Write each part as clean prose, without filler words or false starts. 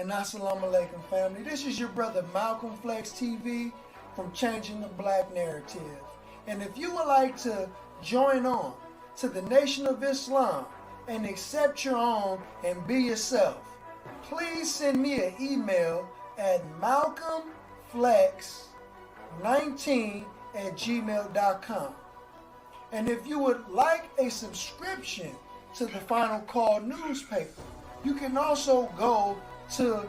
And assalamu alaikum, family. This is your brother Malcolm Flex TV from Changing the Black Narrative. And if you would like to join on to the Nation of Islam and accept your own and be yourself, please send me an email at malcolmflex19@gmail.com. And if you would like a subscription to the Final Call newspaper, you can also go to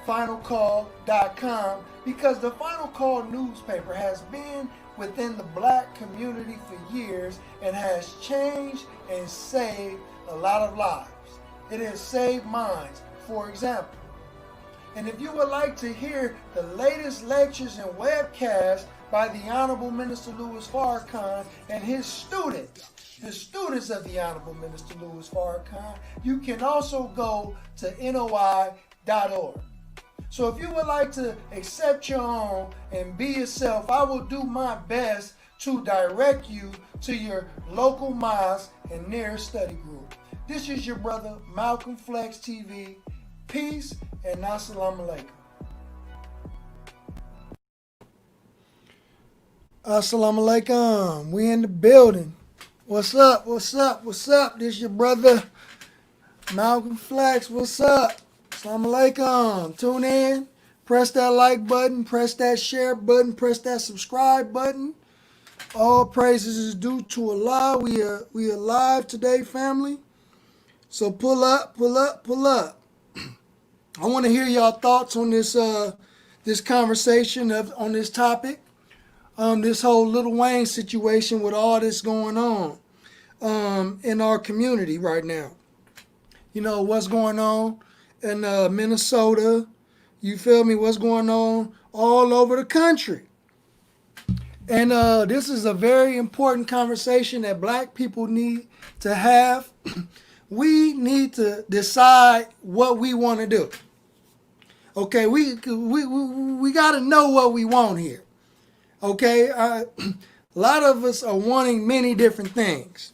finalcall.com, because the Final Call newspaper has been within the black community for years and has changed and saved a lot of lives. It has saved minds, for example. And if you would like to hear the latest lectures and webcasts by the Honorable Minister Louis Farrakhan and his students, the students of the Honorable Minister Louis Farrakhan, you can also go to NOI.org. So if you would like to accept your own and be yourself, I will do my best to direct you to your local mosque and nearest study group. This is your brother Malcolm Flex TV. Peace and assalamu alaikum. Assalamu alaikum. We in the building. What's up? What's up? What's up? This your brother Malcolm Flex. What's up? Assalamu alaikum. Tune in. Press that like button. Press that share button. Press that subscribe button. All praises is due to Allah. We are live today, family. So pull up, pull up, pull up. I want to hear y'all thoughts on this this conversation on this topic. This whole Lil Wayne situation with all this going on in our community right now. You know, what's going on in Minnesota, you feel me, what's going on all over the country. And this is a very important conversation that black people need to have. We need to decide what we want to do. Okay, we got to know what we want here. Okay, a lot of us are wanting many different things.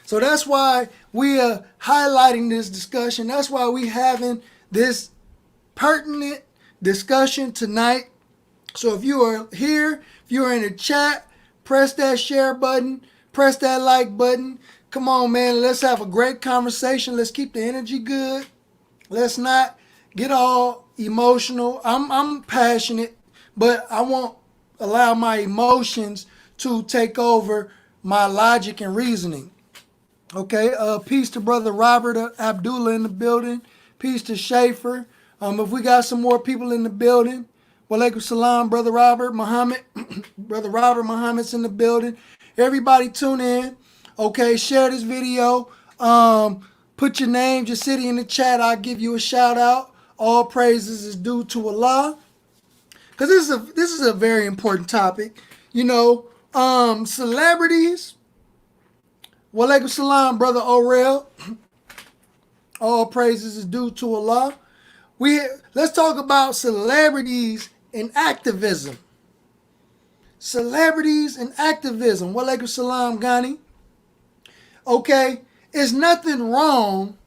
So that's why we are highlighting this discussion. That's why we having this pertinent discussion tonight. So if you are here, if you're in the chat, press that share button, press that like button. Come on, man, let's have a great conversation. Let's keep the energy good. Let's not get all emotional. I'm passionate, but I won't allow my emotions to take over my logic and reasoning. Okay, peace to Brother Robert Abdullah in the building. Peace to Schaefer. If we got some more people in the building, walaikum salam, Brother Robert Muhammad. Brother Robert Muhammad's in the building. Everybody tune in. Okay, share this video. Put your name, your city in the chat. I'll give you a shout out. All praises is due to Allah. Because this is a very important topic. You know, celebrities. Walaikum salam, Brother Orel. All praises is due to Allah. Let's talk about celebrities and activism. Celebrities and activism. Walaikum salam, Ghani. Okay, there's nothing wrong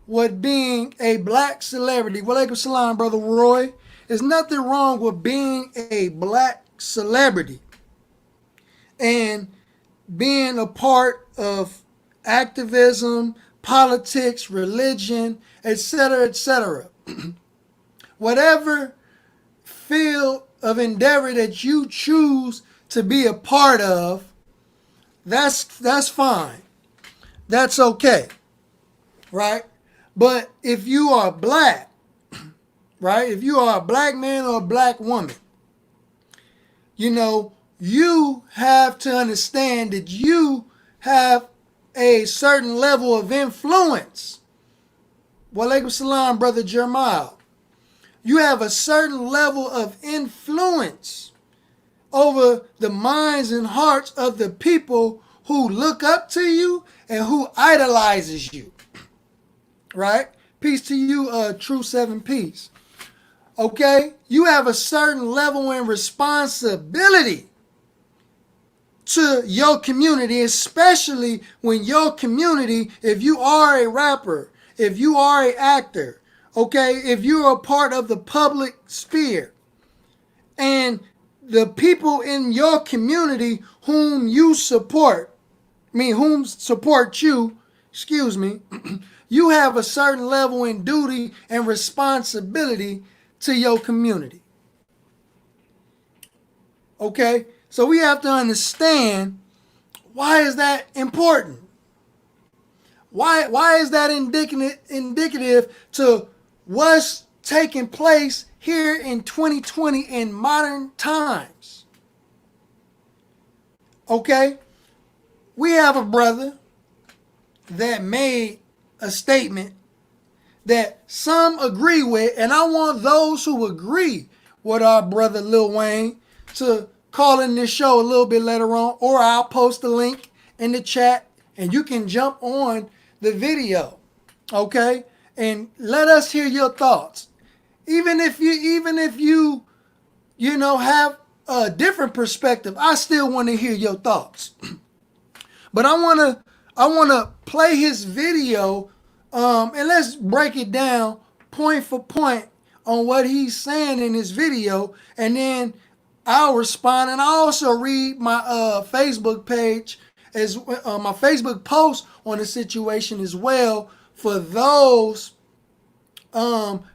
with being a black celebrity. Walaikum salam, Brother Roy. There's nothing wrong with being a black celebrity and being a part of activism, politics, religion, etc., etc. Whatever field of endeavor that you choose to be a part of, that's fine. That's okay, right? But if you are black, right? If you are a black man or a black woman, you know, you have to understand that you have a certain level of influence. Walaikum salam, Brother Jeremiah. You have a certain level of influence over the minds and hearts of the people who look up to you and who idolizes you, right? Peace to you, True 7 Peace. Okay, you have a certain level and responsibility to your community, especially when your community, if you are a rapper, if you are an actor, okay, if you're a part of the public sphere and the people in your community whom you support, whom support you, excuse me, you have a certain level in duty and responsibility to your community. Okay? So we have to understand, why is that important? Why is that indicative to what's taking place here in 2020 in modern times? Okay? We have a brother that made a statement that some agree with, and I want those who agree with our brother Lil Wayne to call in this show a little bit later on, or I'll post the link in the chat and you can jump on the video, okay? And let us hear your thoughts. Even if you have a different perspective, I still want to hear your thoughts. But I wanna play his video, and let's break it down point for point on what he's saying in his video, and then I'll respond, and I also read my Facebook page as my Facebook post on the situation as well for those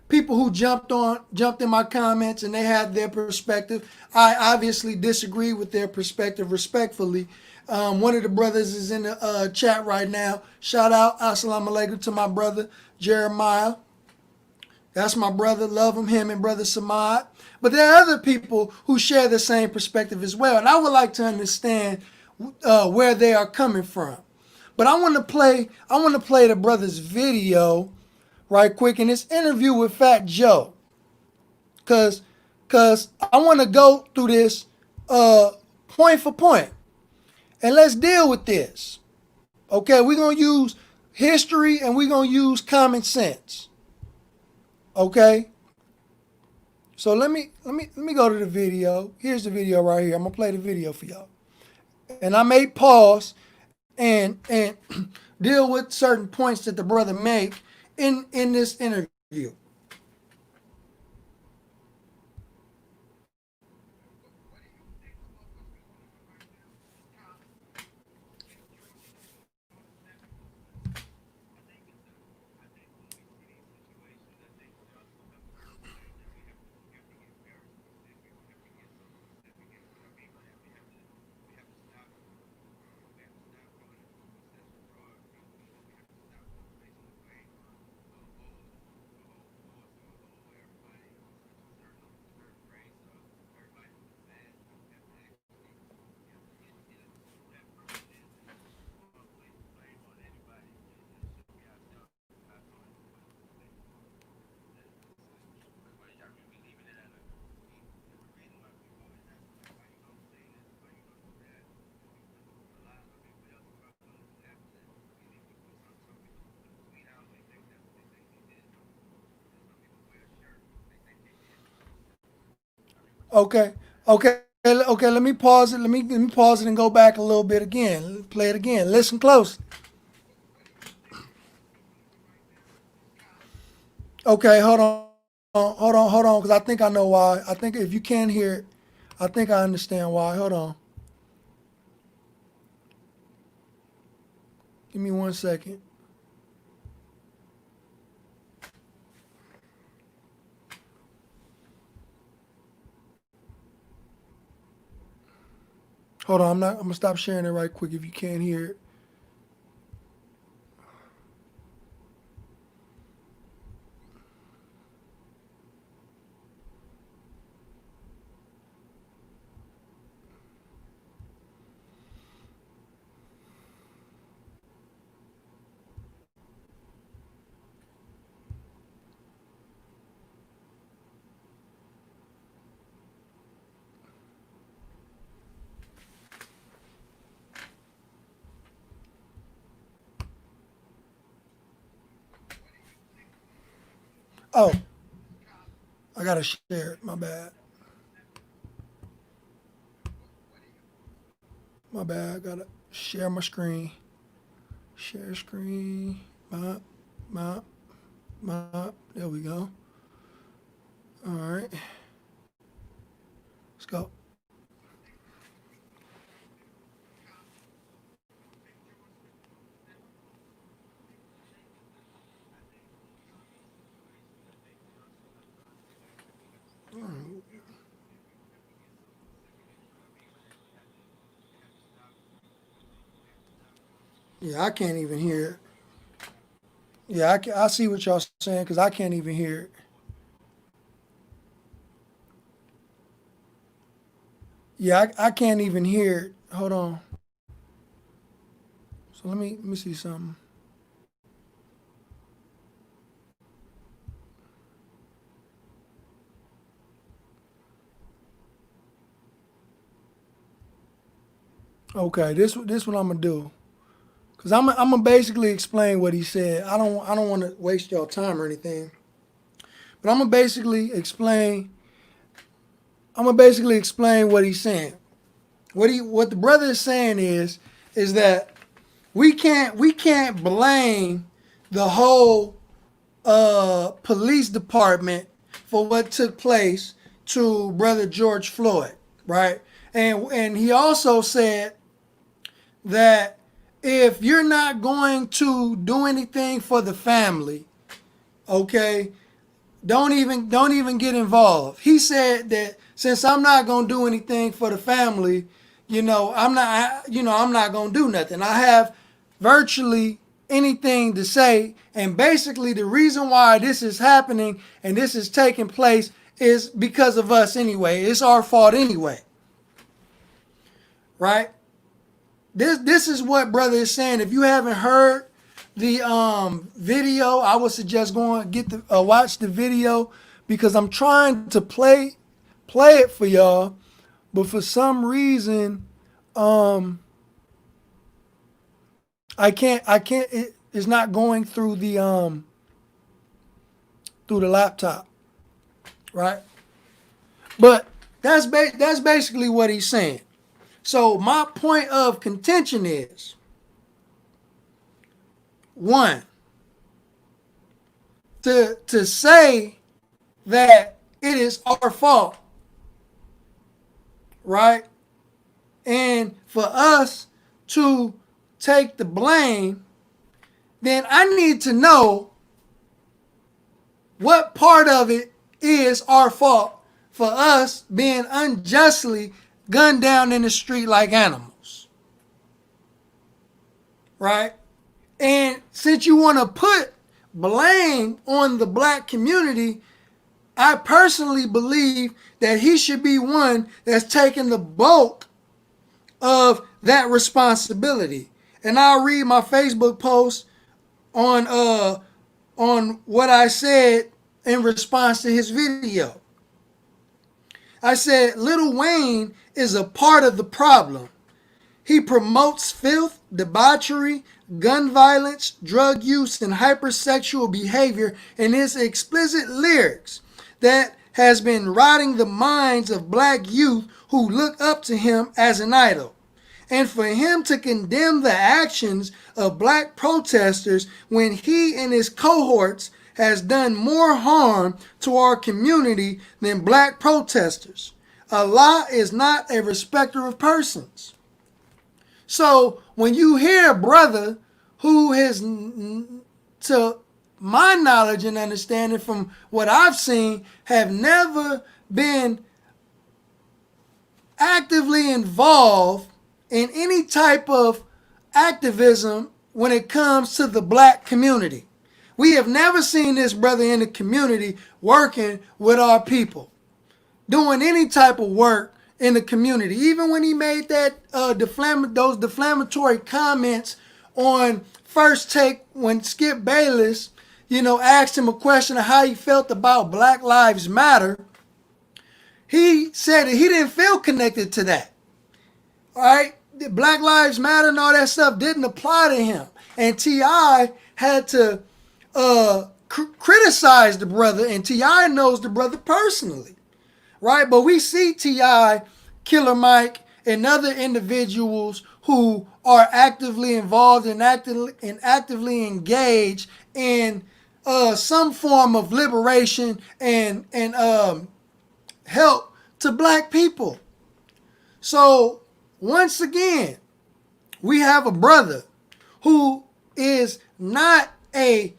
people who jumped in my comments and they had their perspective. I obviously disagree with their perspective respectfully. One of the brothers is in the chat right now. Shout out, assalamu alaikum, to my brother Jeremiah. That's my brother. Love him and brother Samad. But there are other people who share the same perspective as well, and I would like to understand where they are coming from. But I want to play the brother's video right quick in this interview with Fat Joe, cause I want to go through this point for point, and let's deal with this. Okay, we're gonna use history and we're gonna use common sense. Okay, so let me go to the video. Here's the video right here. I'm gonna play the video for y'all, and I may pause and deal with certain points that the brother make in this interview. Okay, okay. Let me pause it. Let me pause it and go back a little bit again. Play it again. Listen close. Okay, hold on, because I think I know why. I think if you can't hear it, I think I understand why. Hold on. Give me 1 second. Hold on. I'm gonna stop sharing it right quick if you can't hear it. Oh, I gotta share it. My bad. My bad. I gotta share my screen. Share screen. My. There we go. Yeah, I can't even hear it. Yeah, I see what y'all saying because I can't even hear it. Yeah, I can't even hear it. Hold on. So let me see something. Okay, this what I'm gonna do. Cause I'm gonna basically explain what he said. I don't want to waste y'all time or anything. But I'm gonna basically explain what he's saying. What the brother is saying is that we can't blame the whole police department for what took place to brother George Floyd, right? And he also said that if you're not going to do anything for the family, okay, don't even get involved. He said that since I'm not gonna do anything for the family, I'm not gonna do nothing. I have virtually anything to say, and basically the reason why this is happening and this is taking place is because of us anyway. It's our fault anyway, right? This is what brother is saying. If you haven't heard the video, I would suggest going get the watch the video because I'm trying to play it for y'all, but for some reason um I can't it's not going through the laptop, right? But that's basically what he's saying. So my point of contention is one, to say that it is our fault, right? And for us to take the blame, then I need to know what part of it is our fault for us being unjustly gunned down in the street like animals, right? And since you want to put blame on the black community, I personally believe that he should be one that's taking the bulk of that responsibility. And I'll read my Facebook post on what I said in response to his video. I said Lil Wayne is a part of the problem. He promotes filth, debauchery, gun violence, drug use, and hypersexual behavior in his explicit lyrics that has been rotting the minds of black youth who look up to him as an idol. And for him to condemn the actions of black protesters when he and his cohorts has done more harm to our community than black protesters. Allah is not a respecter of persons. So when you hear a brother who has, to my knowledge and understanding from what I've seen, have never been actively involved in any type of activism when it comes to the black community. We have never seen this brother in the community working with our people, doing any type of work in the community. Even when he made that those defamatory comments on First Take when Skip Bayless, asked him a question of how he felt about Black Lives Matter, he said that he didn't feel connected to that. All right? Black Lives Matter and all that stuff didn't apply to him. And T.I. had to criticize the brother, and T.I. knows the brother personally. Right? But we see T.I., Killer Mike, and other individuals who are actively involved and actively engaged in some form of liberation and help to black people. So once again, we have a brother who is not a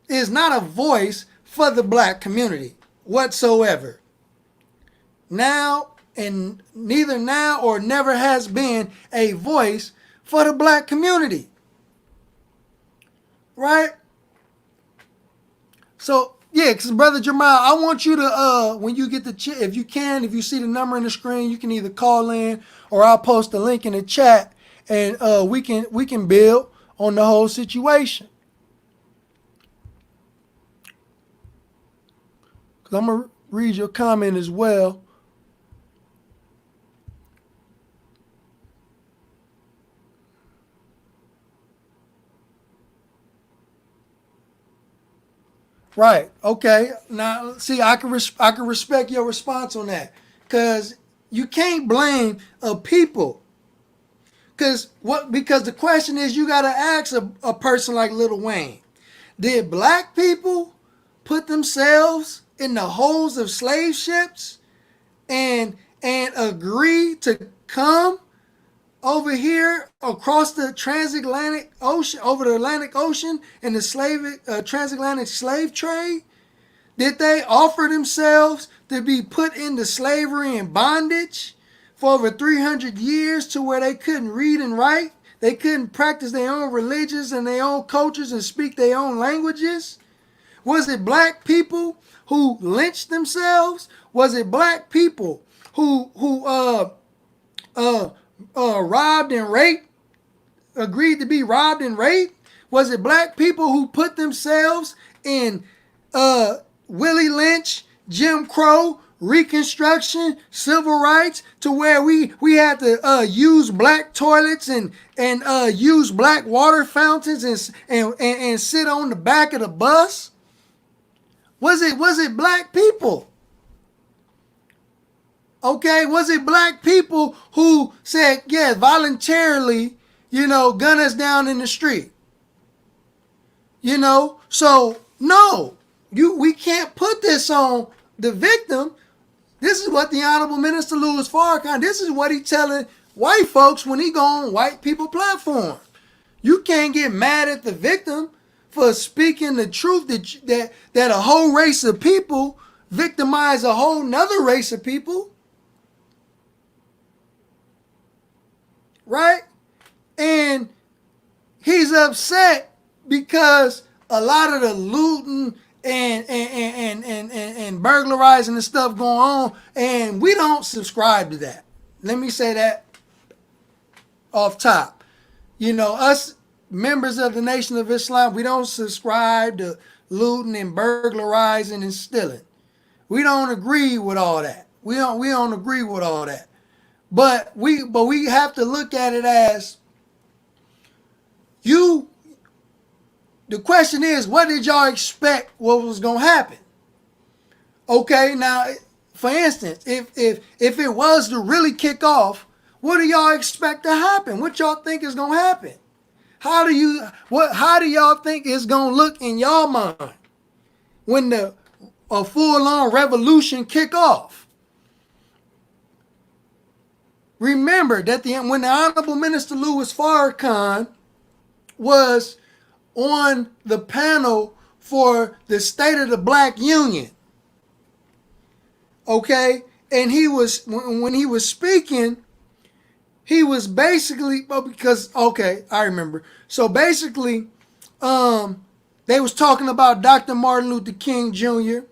voice for the black community whatsoever. Now, and neither now or never has been a voice for the black community. right? So yeah, because Brother Jamal, I want you to when you get the if you can, if you see the number in the screen, you can either call in or I'll post the link in the chat, and we can build on the whole situation. Because I'm gonna read your comment as well. Right. Okay. Now, see, I can respect your response on that, because you can't blame a people. Because the question is, you gotta ask a person like Lil Wayne, did black people put themselves in the holds of slave ships and agree to come over here across the transatlantic ocean, over the Atlantic Ocean, in the transatlantic slave trade? Did they offer themselves to be put into slavery and bondage for over 300 years to where they couldn't read and write? They couldn't practice their own religions and their own cultures and speak their own languages? Was it black people who lynched themselves? Was it black people who robbed and raped, agreed to be robbed and raped? Was it black people who put themselves in Willie Lynch, Jim Crow, Reconstruction, civil rights, to where we had to use black toilets and use black water fountains and sit on the back of the bus? Was it black people? Okay, was it black people who said, yeah, voluntarily, gun us down in the street? So no, we can't put this on the victim. This is what the Honorable Minister Louis Farrakhan, this is what he telling white folks when he go on white people platform. You can't get mad at the victim for speaking the truth that a whole race of people victimize a whole nother race of people. Right? And he's upset because a lot of the looting and burglarizing and stuff going on, and we don't subscribe to that. Let me say that off top. Us members of the Nation of Islam, we don't subscribe to looting and burglarizing and stealing. We don't agree with all that. We don't agree with all that. But we have to look at it as the question is, what did y'all expect what was going to happen? Okay, now, for instance, if it was to really kick off, what do y'all expect to happen? What y'all think is going to happen? How do y'all think it's going to look in y'all mind when a full-on revolution kick off? Remember that when the Honorable Minister Louis Farrakhan was on the panel for the State of the Black Union, okay, and when he was speaking, he was basically, I remember. So basically, they was talking about Dr. Martin Luther King Jr.,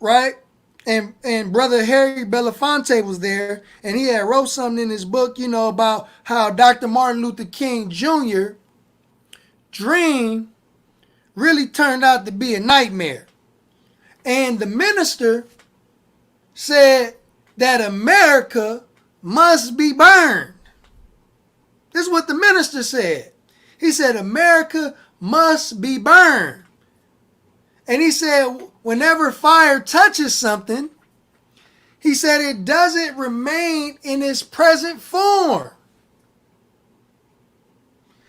right? And Brother Harry Belafonte was there, and he had wrote something in his book, about how Dr. Martin Luther King Jr. dream really turned out to be a nightmare. And the minister said that America must be burned. This is what the minister said. He said America must be burned. And he said whenever fire touches something, he said it doesn't remain in its present form.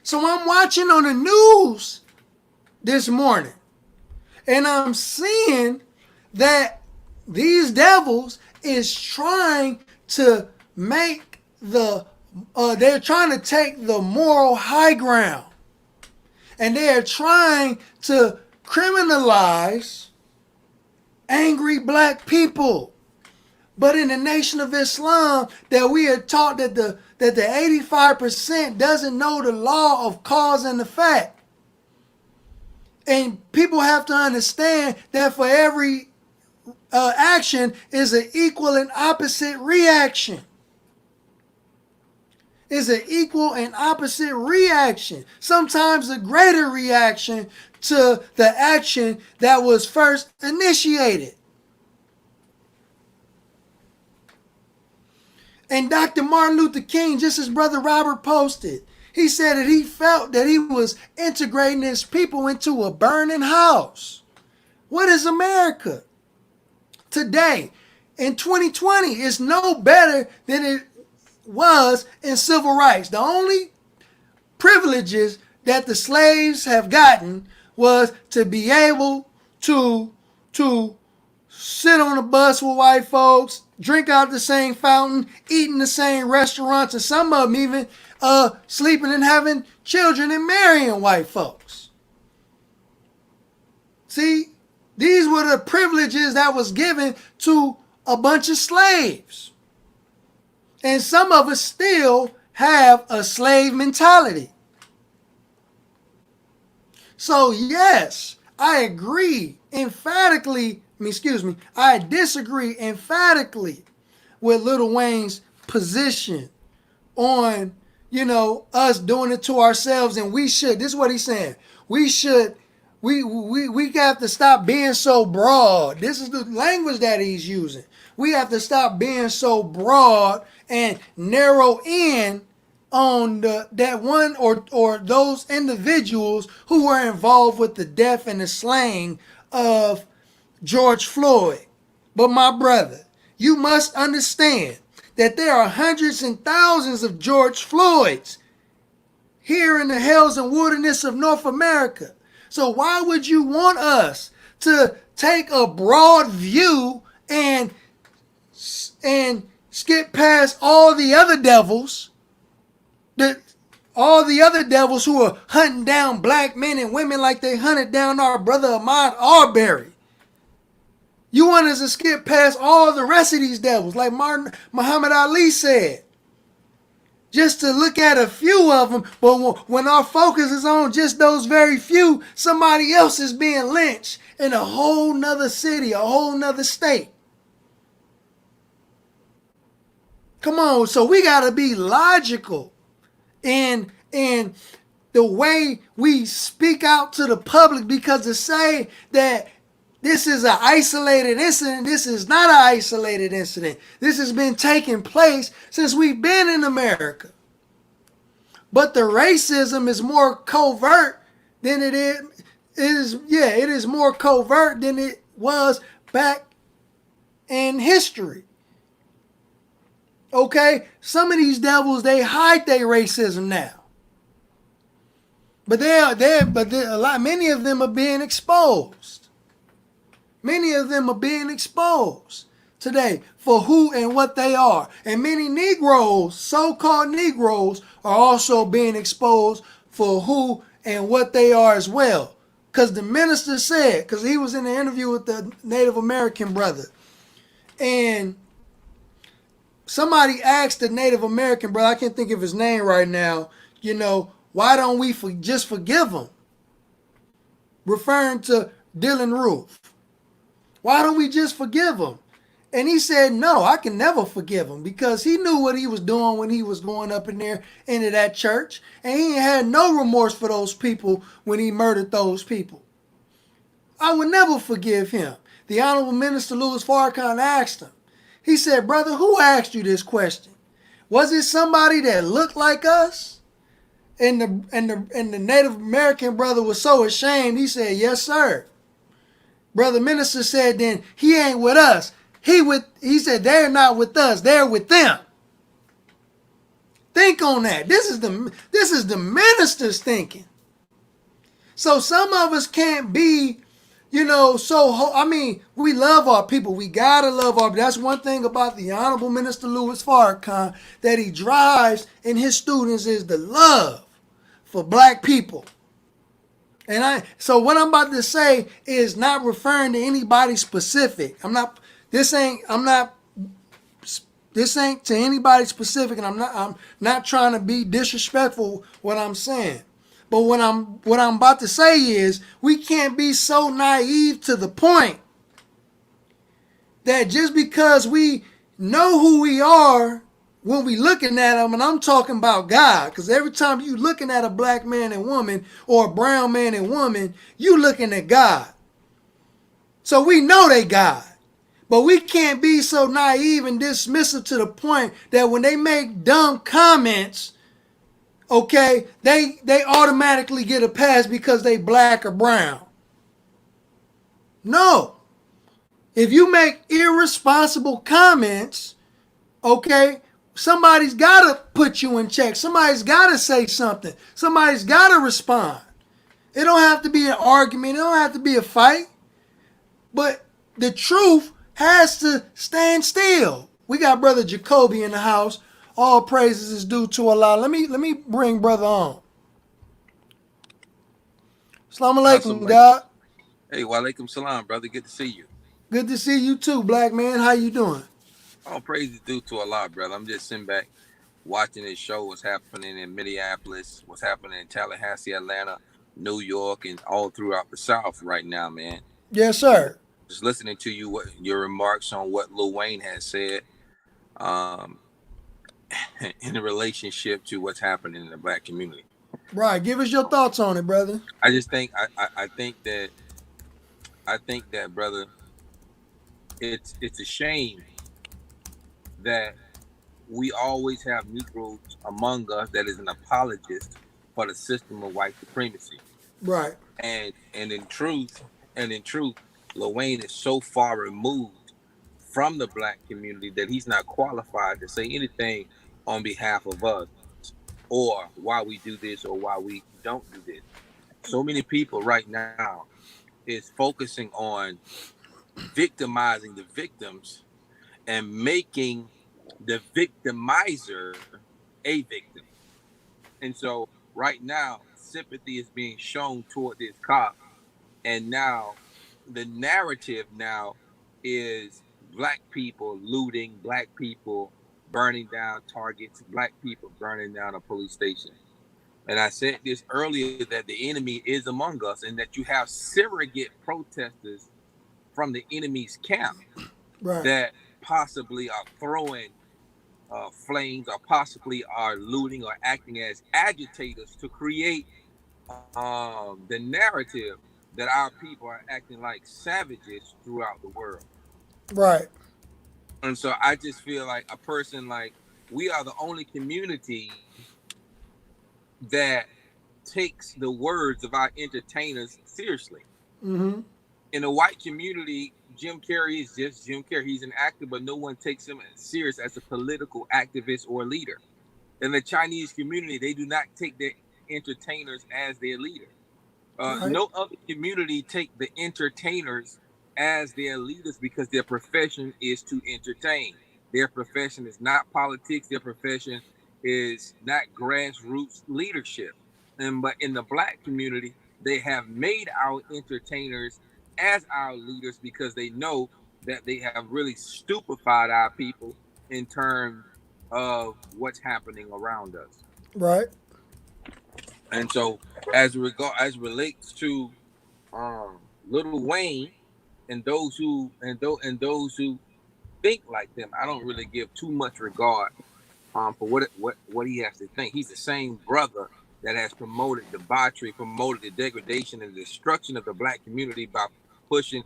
So I'm watching on the news this morning, and I'm seeing that these devils is trying to make they're trying to take the moral high ground, and they are trying to criminalize angry black people. But in the Nation of Islam, that we are taught that the 85% doesn't know the law of cause and effect. And people have to understand that for every action is an equal and opposite reaction. Is an equal and opposite reaction. Sometimes a greater reaction to the action that was first initiated. And Dr. Martin Luther King, just as Brother Robert posted, he said that he felt that he was integrating his people into a burning house. What is America? Today, in 2020, it's no better than it was in civil rights. The only privileges that the slaves have gotten was to be able to sit on a bus with white folks, drink out the same fountain, eat in the same restaurants, and some of them even sleeping and having children and marrying white folks. See, these were the privileges that was given to a bunch of slaves. And some of us still have a slave mentality. So yes, I agree emphatically, I disagree emphatically with Lil Wayne's position on, us doing it to ourselves, and we should. This is what he's saying. We have to stop being so broad. This is the language that he's using. We have to stop being so broad and narrow in on that one or those individuals who were involved with the death and the slaying of George Floyd. But my brother, you must understand that there are hundreds and thousands of George Floyds here in the hills and wilderness of North America. So why would you want us to take a broad view and skip past all the other devils, all the other devils who are hunting down black men and women like they hunted down our brother Ahmaud Arbery? You want us to skip past all the rest of these devils, like Muhammad Ali said, just to look at a few of them. But when our focus is on just those very few, somebody else is being lynched in a whole nother city, a whole nother state. Come on, so we got to be logical in the way we speak out to the public, because to say that this is an isolated incident, this is not an isolated incident. This has been taking place since we've been in America. But the racism is more covert than it is more covert than it was back in history. Okay? Some of these devils, they hide their racism now. But many of them are being exposed. Many of them are being exposed today for who and what they are. And many Negroes, so-called Negroes, are also being exposed for who and what they are as well. Because the minister said, because he was in an interview with the Native American brother, and somebody asked the Native American brother, I can't think of his name right now, why don't we just forgive him? Referring to Dylan Roof. Why don't we just forgive him? And he said, no, I can never forgive him, because he knew what he was doing when he was going up in there into that church. And he had no remorse for those people when he murdered those people. I would never forgive him. The Honorable Minister Louis Farrakhan asked him. He said, brother, who asked you this question? Was it somebody that looked like us? And the Native American brother was so ashamed. He said, yes, sir. Brother Minister said, then he ain't with us. He said, they're not with us. They're with them. Think on that. This is the minister's thinking. So some of us can't be, we love our people. We gotta love our people. That's one thing about the Honorable Minister Louis Farrakhan that he drives in his students is the love for black people. So what I'm about to say is not referring to anybody specific. This ain't to anybody specific, and I'm not trying to be disrespectful what I'm saying. But what I'm about to say is we can't be so naive to the point that just because we know who we are when we looking at them, and I'm talking about God, because every time you looking at a black man and woman or a brown man and woman, you looking at God. So we know they God. But we can't be so naive and dismissive to the point that when they make dumb comments, okay, they automatically get a pass because they black or brown. No. If you make irresponsible comments, okay, somebody's got to put you in check. Somebody's got to say something. Somebody's got to respond. It don't have to be an argument. It don't have to be a fight. But the truth has to stand still. We got Brother Jacoby in the house. All praises is due to Allah. Let me bring brother on. Assalamu alaikum, Assalamu God. Hey, walaikum salam, brother. Good to see you. Good to see you too, black man. How you doing? All praise is due to Allah, brother. I'm just sitting back watching this show, what's happening in Minneapolis, what's happening in Tallahassee, Atlanta, New York, and all throughout the South right now, man. Yes, And sir. just listening to you, what your remarks on what Lil Wayne has said, um, in relationship to what's happening in the black community. Right. Give us your thoughts on it, brother. I just think I think that brother, it's a shame that we always have Negroes among us that is an apologist for the system of white supremacy. Right. And in truth, Lil Wayne is so far removed from the black community that he's not qualified to say anything on behalf of us or why we do this or why we don't do this. So many people right now is focusing on victimizing the victims and making the victimizer a victim. And so right now, sympathy is being shown toward this cop. And now the narrative now is black people looting, black people burning down targets, black people burning down a police station. And I said this earlier that the enemy is among us and that you have surrogate protesters from the enemy's camp Right. that possibly are throwing flames or possibly are looting or acting as agitators to create the narrative that our people are acting like savages throughout the world. Right. And so I just feel like a person like we are the only community that takes the words of our entertainers seriously. Mm-hmm. In the white community, Jim Carrey is just Jim Carrey. He's an actor, but no one takes him as serious as a political activist or leader. In the Chinese community, they do not take their entertainers as their leader. Right. No other community take the entertainers as their leaders because their profession is to entertain. Their profession is not politics. Their profession is not grassroots leadership. And but in the black community, they have made our entertainers as our leaders because they know that they have really stupefied our people in terms of what's happening around us. Right. And so, as relates to Little Wayne and those who think like them, I don't really give too much regard for what he has to think. He's the same brother that has promoted debauchery, promoted the degradation and destruction of the black community by pushing,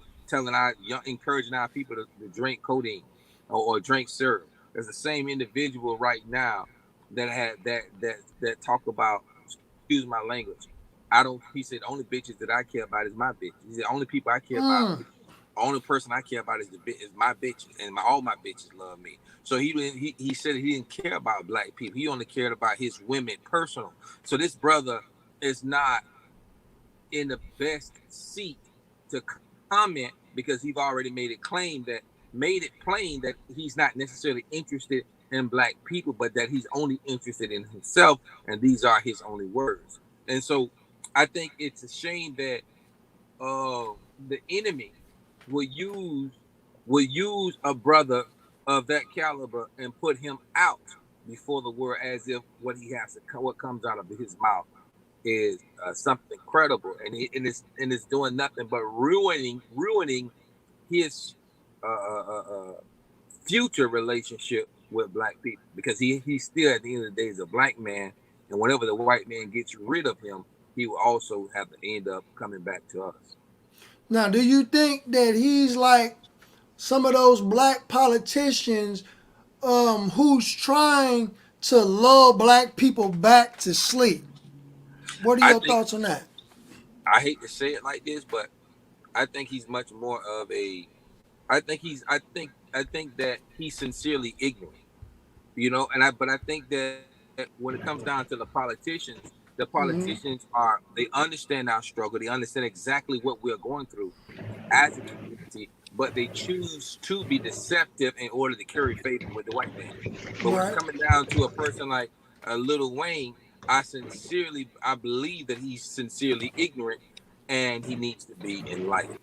encouraging our people to drink codeine or drink syrup. There's the same individual right now that had that talk about, excuse my language. I don't. He said the only bitches that I care about is my bitches. He said the only people I care about, Mm. the only person I care about is my bitches, and all my bitches love me. So he said he didn't care about black people. He only cared about his women personal. So this brother is not in the best seat to comment because he's already made it plain that he's not necessarily interested in black people, but that he's only interested in himself, and these are his only words. And so I think it's a shame that the enemy will use will use a brother of that caliber and put him out before the world as if what comes out of his mouth is something credible, and it's doing nothing but ruining his uh, uh, uh, uh, future relationship with black people, because he's still at the end of the day is a black man, and whenever the white man gets rid of him, he will also have to end up coming back to us. Now, do you think that he's like some of those black politicians who's trying to lull black people back to sleep? What are I your think thoughts on that? I hate to say it like this, but I think he's much more of a. I think that he's sincerely ignorant, but I think that when it comes down to the politicians they understand our struggle, they understand exactly what we're going through as a community, but they choose to be deceptive in order to curry favor with the white man. But when it's Right. coming down to a person like Lil Wayne, I believe that he's sincerely ignorant, and he needs to be enlightened.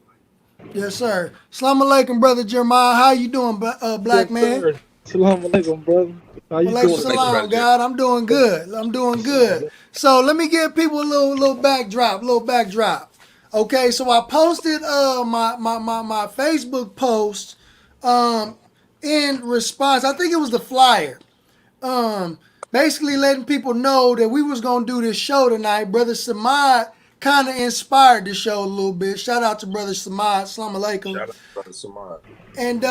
Yes, sir. Assalamu alaikum, brother Jeremiah. How you doing, black Yes, man? sir. Salam alaikum, brother. How you Walaikum doing Like today? salam, brother Jerry. God. I'm doing good. I'm doing good. So let me give people a little backdrop. Little backdrop. Okay, so I posted my Facebook post um in response. I think it was the flyer. Um, basically letting people know that we was gonna do this show tonight. Brother Samad kind of inspired the show a little bit. Shout out to Brother Samad. Assalamu alaikum. Shout out to brother Samad. And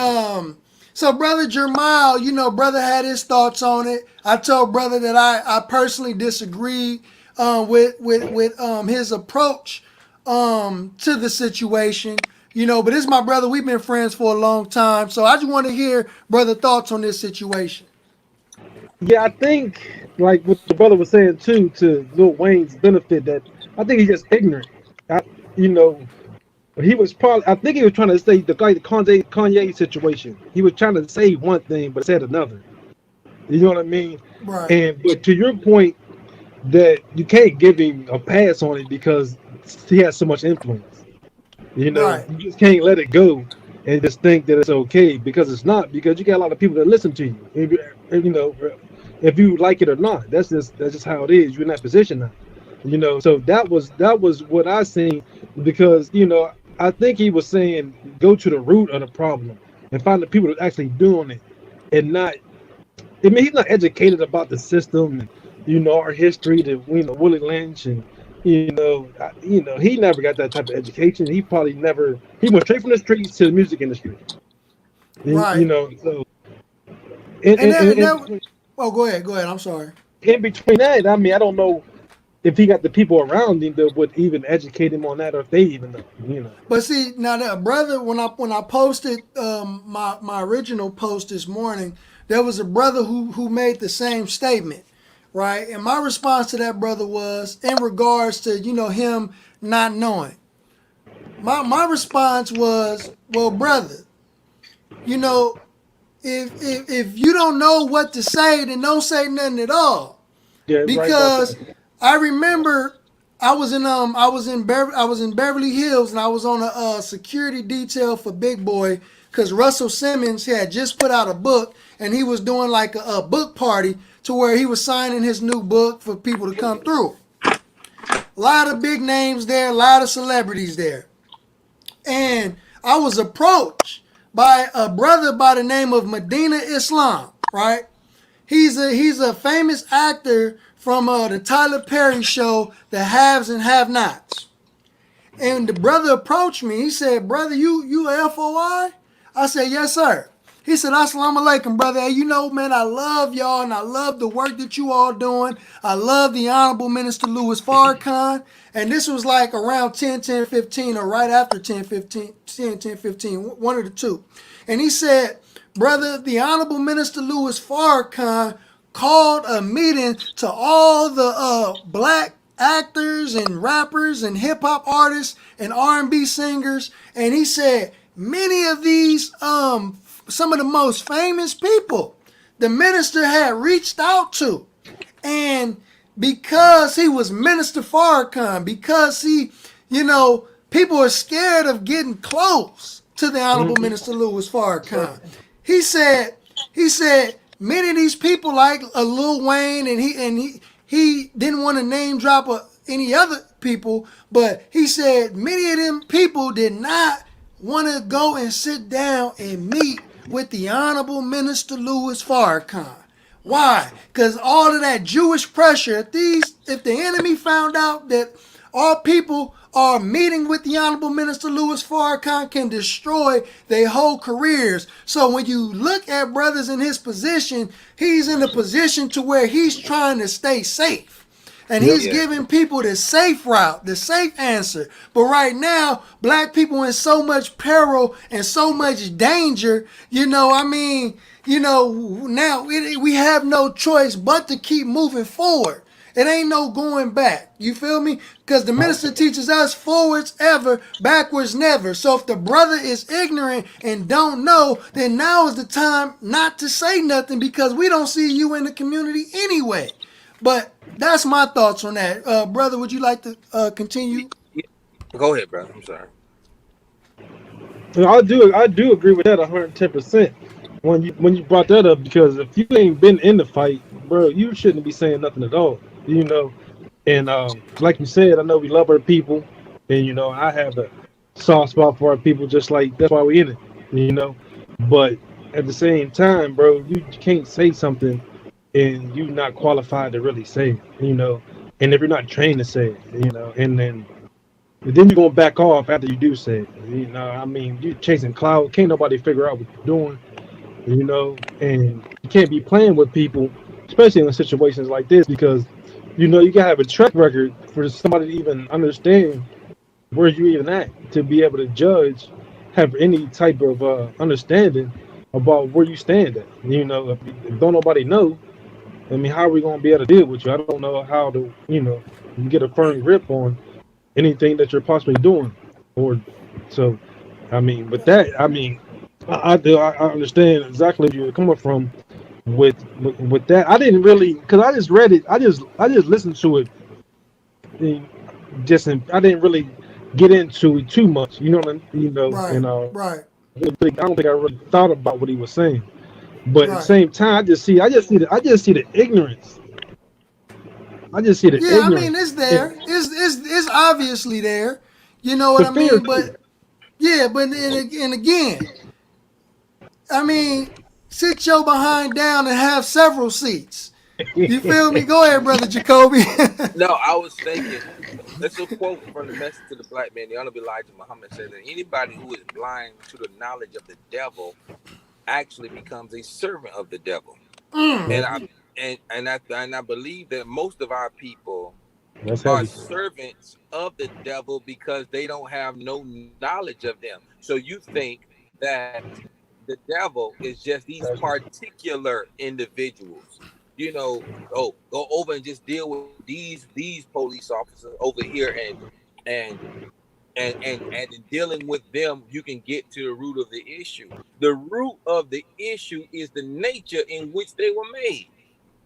so brother Jermal, brother had his thoughts on it. I told brother that I personally disagreed with his approach to the situation. But it's my brother. We've been friends for a long time, so I just want to hear brother thoughts on this situation. Yeah, I think like what the brother was saying too, to Lil Wayne's benefit, that I think he's just ignorant. I, you know, he was probably. I think he was trying to say the Kanye situation. He was trying to say one thing but said another. You know what I mean? Right, And but to your point, that you can't give him a pass on it because he has so much influence. right. You just can't let it go and just think that it's okay, because it's not. Because you got a lot of people that listen to you. If you like it or not, that's just how it is. You're in that position now. So that was what I seen, because I think he was saying go to the root of the problem and find the people that are actually doing it, and not. I mean, he's not educated about the system, and our history, to Willie Lynch, and he never got that type of education. He probably never. He went straight from the streets to the music industry. And, Right. so in, And in, that, in, and in that between oh, go ahead. Go ahead. I'm sorry. in between that, I mean, I don't know if he got the people around him that would even educate him on that, or if they even know. But see, now that brother, when I posted my original post this morning, there was a brother who made the same statement, right? And my response to that brother was in regards to him not knowing. My response was, well, brother, you know, if you don't know what to say, then don't say nothing at all, Yeah, right about because that. I remember I was in Beverly Hills, and I was on a security detail for Big Boy, because Russell Simmons had just put out a book, and he was doing like a book party to where he was signing his new book for people to come through. A lot of big names there, a lot of celebrities there, and I was approached by a brother by the name of Medina Islam, right? He's a famous actor from the Tyler Perry show, The Haves and Have Nots. And the brother approached me. He said, "Brother, you a FOI?" I said, "Yes, sir." He said, "Assalamu alaikum, brother. Hey, man, I love y'all, and I love the work that you all doing. I love the Honorable Minister Louis Farrakhan." And this was like around 10:15, or right after 10:15, one of the two. And he said, "Brother, the Honorable Minister Louis Farrakhan called a meeting to all the black actors and rappers and hip hop artists and R&B singers, and he said many of these some of the most famous people the minister had reached out to, and because he was Minister Farrakhan, because people are scared of getting close to the Honorable Hmm. Minister Louis Farrakhan. He said he said many of these people like Lil Wayne, and he didn't want to name drop any other people, but he said many of them people did not want to go and sit down and meet with the Honorable Minister Louis Farrakhan. Why? Because all of that Jewish pressure. If the enemy found out that our people are meeting with the Honorable Minister Louis Farrakhan, can destroy their whole careers. So when you look at brothers in his position, he's in a position to where he's trying to stay safe. And Yep. he's Yeah. giving people the safe route, the safe answer. But right now, black people in so much peril and so much danger, now we have no choice but to keep moving forward. It ain't no going back. You feel me? Because the minister teaches us forwards ever, backwards never. So if the brother is ignorant and don't know, then now is the time not to say nothing because we don't see you in the community anyway. But that's my thoughts on that. Brother, would you like to continue? Yeah. Go ahead, brother. I'm sorry. I do agree with that 110% when you brought that up, because if you ain't been in the fight, bro, you shouldn't be saying nothing at all. You know, and like you said, I know we love our people, and I have a soft spot for our people, just like that's why we in it. You know, but at the same time, bro, you can't say something and you not qualified to really say it. And if you're not trained to say it, and then you're gonna back off after you do say it. I mean, you chasing cloud. Can't nobody figure out what you're doing. And you can't be playing with people, especially in situations like this, because you gotta have a track record for somebody to even understand where you even at, to be able to judge, have any type of understanding about where you stand at. If don't nobody know, I mean, how are we gonna be able to deal with you? I don't know how to, get a firm grip on anything that you're possibly doing, or so. I mean, with that, I mean, I understand exactly where you're coming from with that. I didn't really, because I just read it. I just listened to it. And I didn't really get into it too much. Right, And right, I don't think I really thought about what he was saying. But at the right. same time, I just see the ignorance. I just see the Yeah, I mean, ignorance it's and there. It's obviously there. You know what the I fear mean? too. But yeah, and again, I mean, sit your behind down and have several seats. You feel me? Go ahead, brother Jacoby. No, I was thinking. It's a quote from the message to the black man. The Honorable Elijah Muhammad said that anybody who is blind to the knowledge of the devil actually becomes a servant of the devil. And Yep, I and I believe that most of our people that's are heavy. servants of the devil because they don't have no knowledge of them. So you think that the devil is just these particular individuals. Go over and just deal with these police officers over here, and and in dealing with them, you can get to the root of the issue. The root of the issue is the nature in which they were made.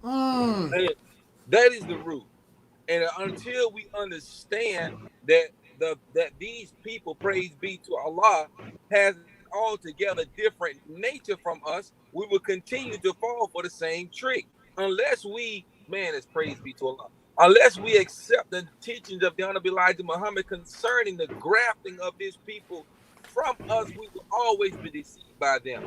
mm, And that is the root. And until we understand that that these people, praise be to Allah, has an altogether different nature from us, we will continue to fall for the same trick. Unless we, man, it's praise be to Allah. Unless we accept the teachings of the Honorable Elijah Muhammad concerning the grafting of his people from us, we will always be deceived by them.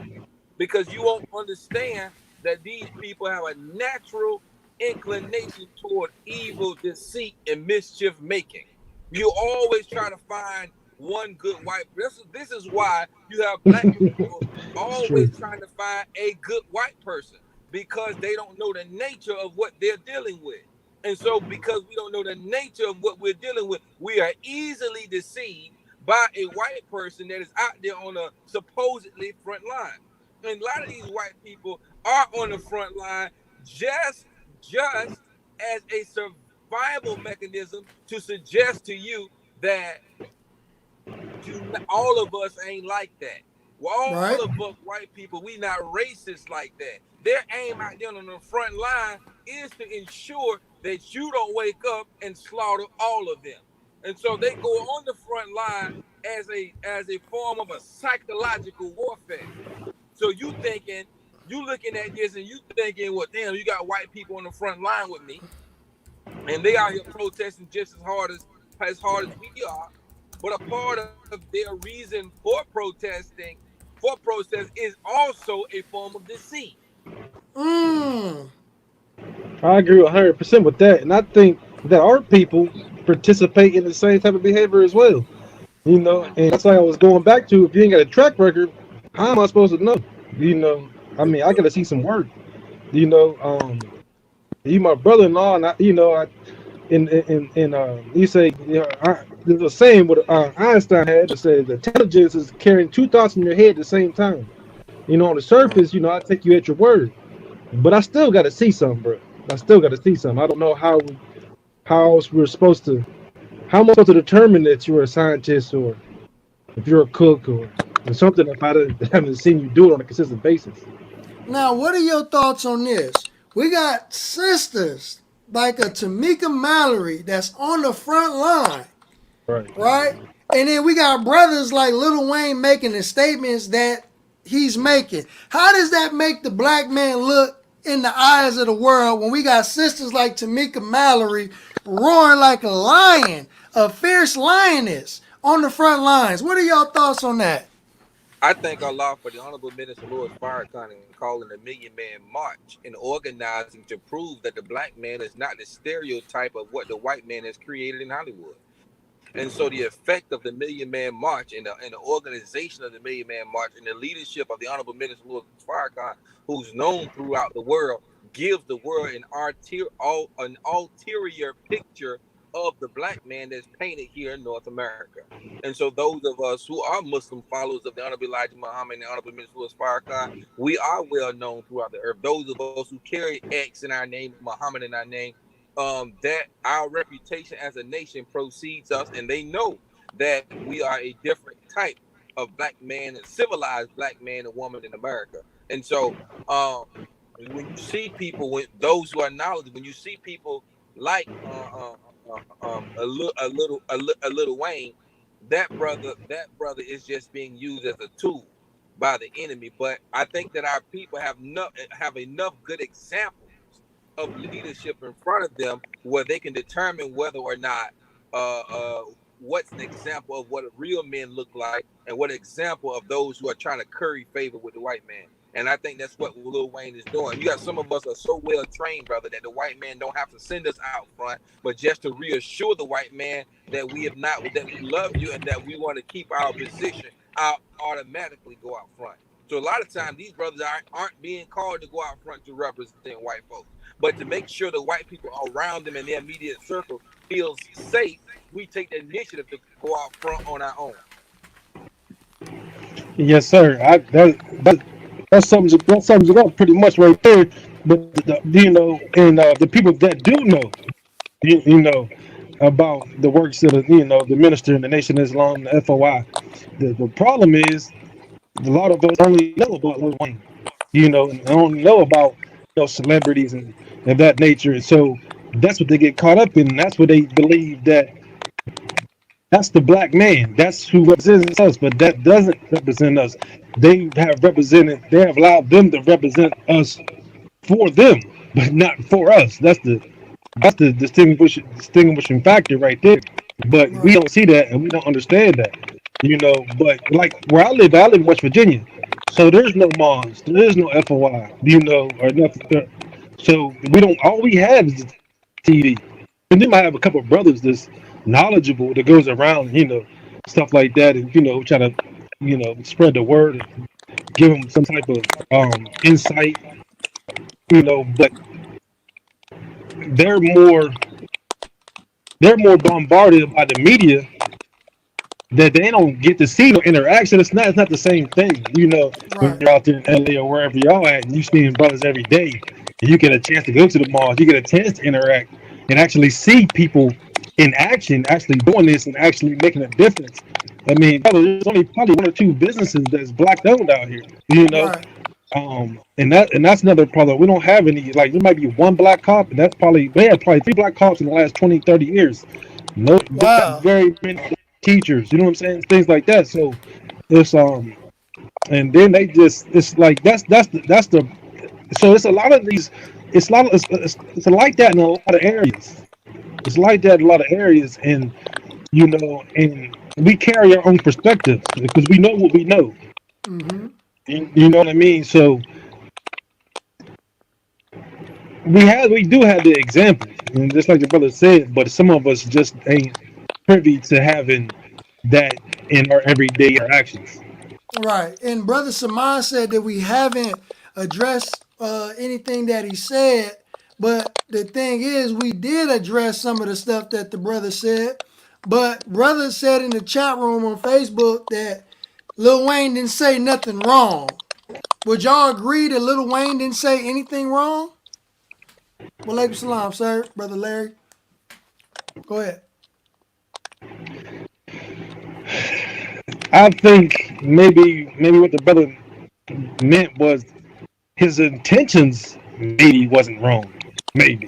Because you won't understand that these people have a natural inclination toward evil, deceit, and mischief making. You always try to find one good white. This is why you have black people It's always true. trying to find a good white person, because they don't know the nature of what they're dealing with. And so, because we don't know the nature of what we're dealing with, we are easily deceived by a white person that is out there on a supposedly front line. And a lot of these white people are on the front line just as a survival mechanism to suggest to you that all of us ain't like that. Well, all right. of us white people, we not racist like that. Their aim out there on the front line is to ensure that you don't wake up and slaughter all of them. And so they go on the front line as a form of a psychological warfare. So you looking at this and you thinking, well, damn, you got white people on the front line with me. and they out here protesting just as hard as we are. But a part of their reason for protest is also a form of deceit. Mm. I agree 100% with that, and I think that our people participate in the same type of behavior as well. And that's why I was going back to, if you ain't got a track record, how am I supposed to know? You know, I mean, I got to see some work. You know, you my brother-in-law, and you say, there's a saying what Einstein had that says intelligence is carrying two thoughts in your head at the same time. On the surface, I take you at your word, but I still got to see something, bro. I still got to see something. I don't know how else we're supposed to. How am I supposed to determine that you're a scientist, or if you're a cook, or something, if I haven't seen you do it on a consistent basis? Now, what are your thoughts on this? We got sisters like a Tamika Mallory that's on the front line, Right. right? And then we got brothers like Lil Wayne making the statements that he's making. How does that make the black man look in the eyes of the world when we got sisters like Tamika Mallory roaring like a lion, a fierce lioness on the front lines? What are your thoughts on that? I thank Allah for the Honorable Minister Louis Farrakhan and calling the Million Man March and organizing to prove that the black man is not the stereotype of what the white man has created in Hollywood. And so the effect of the Million Man March and the organization of the Million Man March and the leadership of the Honorable Minister Louis Farrakhan, who's known throughout the world, gives the world an ulterior picture of the black man that's painted here in North America. And so those of us who are Muslim followers of the Honorable Elijah Muhammad and the Honorable Minister Louis Farrakhan, we are well known throughout the earth. Those of us who carry X in our name, Muhammad in our name, that our reputation as a nation precedes us, and they know that we are a different type of black man, a civilized black man and woman in America. And so, when you see people, when those who are knowledgeable, when you see people like a little Wayne, that brother is just being used as a tool by the enemy. But I think that our people have enough good examples of leadership in front of them where they can determine whether or not uh, uh, what's an example of what real men look like and what example of those who are trying to curry favor with the white man. And I think that's what Lil Wayne is doing. You got some of us are so well trained, brother, that the white man don't have to send us out front, but just to reassure the white man that that we love you and that we want to keep our position, I'll automatically go out front. So a lot of times these brothers aren't being called to go out front to represent white folks. But to make sure the white people around them in their immediate circle feels safe, we take the initiative to go out front on our own. Yes, sir. That sums it up pretty much right there. But and the people that do know, about the works of the minister in the Nation of Islam, the FOI. The problem is a lot of us only know about Lil Wayne, and only know about celebrities and that nature. And so that's what they get caught up in. And that's what they believe that that's the black man. That's who represents us, but that doesn't represent us. They have allowed them to represent us for them, but not for us. That's the distinguishing factor right there. But we Right. don't see that and we don't understand that. But like where I live in West Virginia. So there's no Mons, there is no FOI, or nothing. So we don't all we have is the TV. And they might have a couple of brothers that's knowledgeable that goes around, stuff like that, and try to, spread the word and give them some type of insight, but they're more they're more bombarded by the media that they don't get to see no interaction. It's not the same thing. When Right. you're out there in LA or wherever y'all at and you see brothers every day, and you get a chance to go to the malls, you get a chance to interact and actually see people in action, actually doing this and actually making a difference. I mean, brother, there's only probably one or two businesses that's black owned out here, Right. and that's another problem. We don't have any, like there might be one black cop, and that's probably we had probably three black cops in the last 20, 30 years. No, Wow. very many teachers, you know what I'm saying? Things like that. So it's and then they just it's like so it's a lot of these it's a lot of it's like that in a lot of areas. It's like that in a lot of areas, and and we carry our own perspectives because we know what we know. Mm-hmm. You know what I mean? So we do have the examples, and just like the brother said, but some of us just ain't privy to having that in our everyday interactions. Right. And Brother Saman said that we haven't addressed anything that he said, but the thing is, we did address some of the stuff that the brother said. But brother said in the chat room on Facebook that Lil Wayne didn't say nothing wrong. Would y'all agree that Lil Wayne didn't say anything wrong? Walaikum salam, sir. Brother Larry. Go ahead. I think maybe what the brother meant was his intentions maybe wasn't wrong. Maybe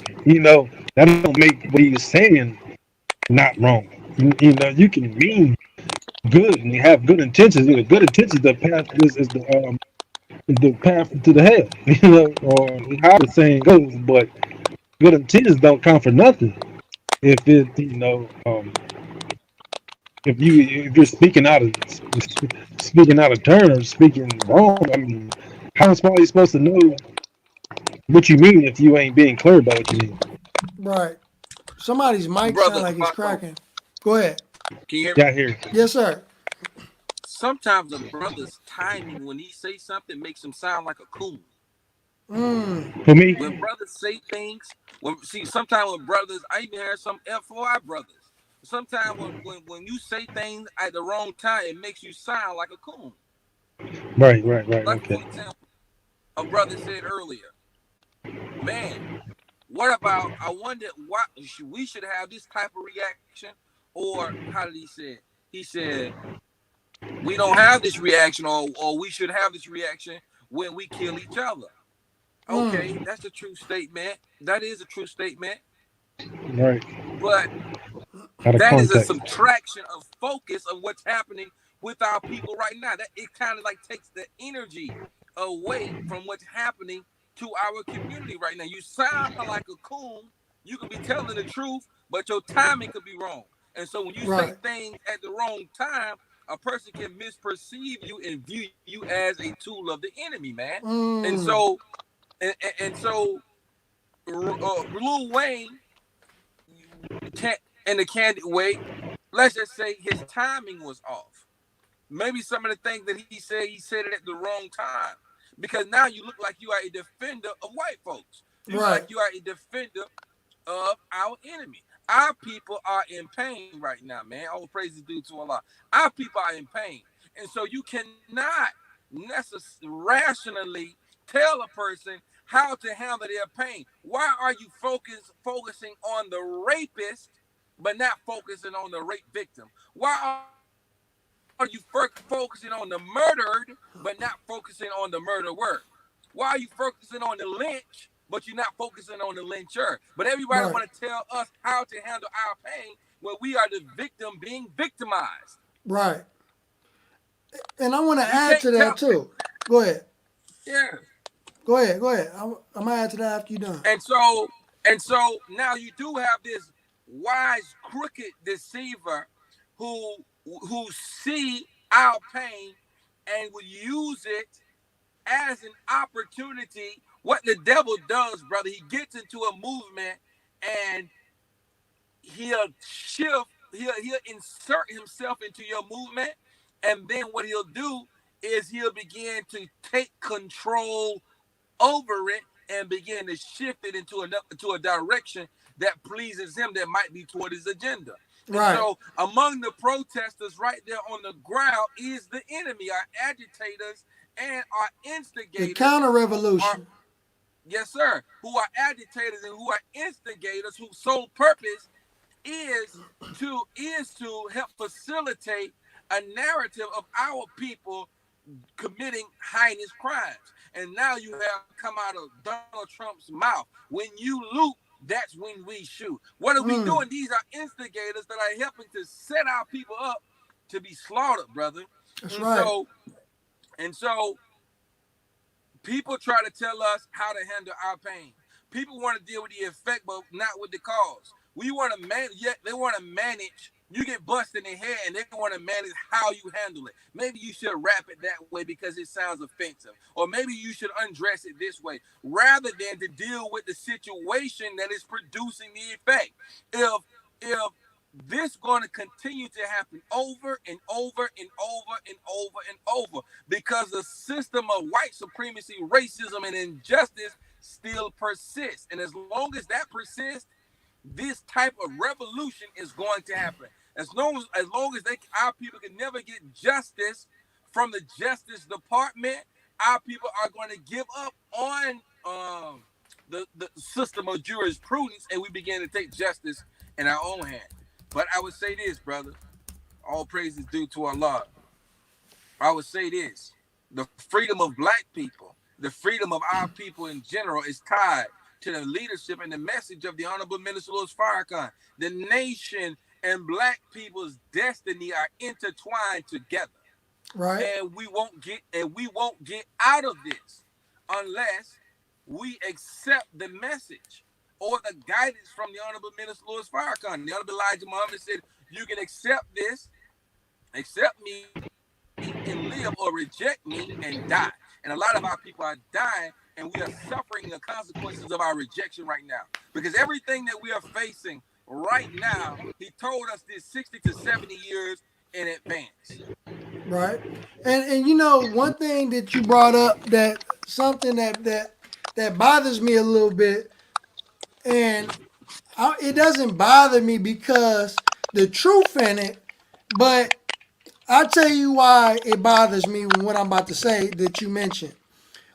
that don't make what he was saying not wrong. You can mean good and you have good intentions. Good intentions, the path is the path to the hell. Or how the saying goes. But good intentions don't count for nothing if if you're speaking out of turn or speaking wrong. I mean, how is somebody supposed to know what you mean if you ain't being clear about what you mean? Right. Somebody's mic sound Brother like it's Follow. cracking. Go ahead. Can you hear me? Got here. Yes, sir. Sometimes a brother's timing when he say something makes him sound like a coon. Mm. For me, When brothers say things, sometimes when brothers, I even heard some F4I brothers. Sometimes when you say things at the wrong time, it makes you sound like a coon. right, Like for okay. example, a brother said earlier, man, what about? I wonder why we should have this type of reaction, or how did he say it? He said we don't have this reaction, or we should have this reaction when we kill each other. Okay, Mm. that's a true statement. That is a true statement. Right. But Out of that is a context. subtraction of focus of what's happening with our people right now. That it kind of like takes the energy away from what's happening to our community right now. You sound like a coon. You could be telling the truth, but your timing could be wrong. And so when you say Right. things at the wrong time, a person can misperceive you and view you as a tool of the enemy, man. And Mm. so and so Lil Wayne can't in a candid way, let's just say his timing was off. Maybe some of the things that he said it at the wrong time. Because now you look like you are a defender of white folks. You look like Right. you are a defender of our enemy. Our people are in pain right now, man. All praises due to Allah. Our people are in pain. And so you cannot rationally tell a person how to handle their pain. Why are you focusing on the rapist but not focusing on the rape victim? Why are you focusing on the murdered but not focusing on the murderer? Why are you focusing on the lynch but you're not focusing on the lyncher? But everybody want to Right. tell us how to handle our pain when we are the victim being victimized. Right. And I want to You add can't to tell. that too. Go ahead. Yeah. Go ahead. Go ahead. I'm gonna add to that after you're done. And so now you do have this wise crooked deceiver who who see our pain and will use it as an opportunity. What the devil does, brother, he gets into a movement and he'll shift, he'll insert himself into your movement, and then what he'll do is he'll begin to take control over it and begin to shift it into a direction that pleases him that might be toward his agenda. And Right. so among the protesters right there on the ground is the enemy, our agitators and our The instigators counter who are, revolution. yes, sir, who are agitators and who are instigators whose sole purpose is to help facilitate a narrative of our people committing heinous crimes. And now you have come out of Donald Trump's mouth. When you loot, that's when we shoot. What are we Mm. doing? These are instigators that are helping to set our people up to be slaughtered, brother. That's And right. so, and so people try to tell us how to handle our pain. People want to deal with the effect, but not with the cause. We want to manage. Yet they want to manage. You get busted in the head, and they want to manage how you handle it. Maybe you should rap it that way because it sounds offensive, or maybe you should undress it this way, rather than to deal with the situation that is producing the effect. If this going to continue to happen over and over and over and over and over because the system of white supremacy, racism, and injustice still persists. And as long as that persists, this type of revolution is going to happen. As long as our people can never get justice from the Justice Department, our people are going to give up on the system of jurisprudence, and we begin to take justice in our own hand. But I would say this, brother. All praise is due to Allah. I would say this. The freedom of black people, the freedom of our people in general is tied to the leadership and the message of the Honorable Minister Louis Farrakhan. The nation and black people's destiny are intertwined together. Right. And we won't get out of this unless we accept the message or the guidance from the Honorable Minister Louis Farrakhan. The Honorable Elijah Muhammad said, you can accept this, accept me and live, or reject me and die. And a lot of our people are dying, and we are suffering the consequences of our rejection right now. Because everything that we are facing right now, he told us this 60 to 70 years in advance. Right. And you know, one thing that you brought up, that something that bothers me a little bit, and it doesn't bother me because the truth in it, but I'll tell you why it bothers me when what I'm about to say that you mentioned.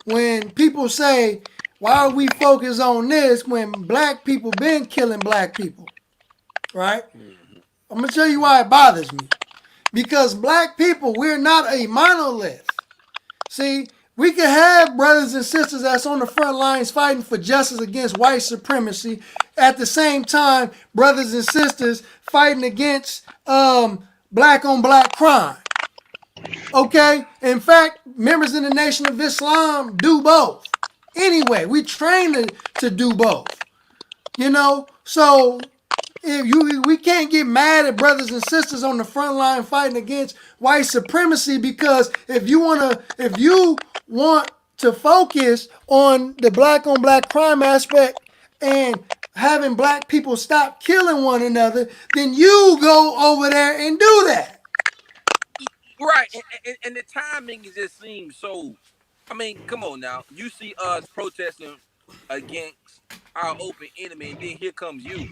When people say, why are we focused on this when black people been killing black people? Right? Mm-hmm. I'm gonna tell you why it bothers me. Because black people, we're not a monolith. See, we can have brothers and sisters that's on the front lines fighting for justice against white supremacy. At the same time, brothers and sisters fighting against black on black crime. Okay? In fact, members in the Nation of Islam do both. Anyway, we train to do both. You know? So if you we can't get mad at brothers and sisters on the front line fighting against white supremacy, because if you want to focus on the black on black crime aspect and having black people stop killing one another, then you go over there and do that. Right, and the timing just seems so. I mean, come on now. You see us protesting against our open enemy, and then here comes you.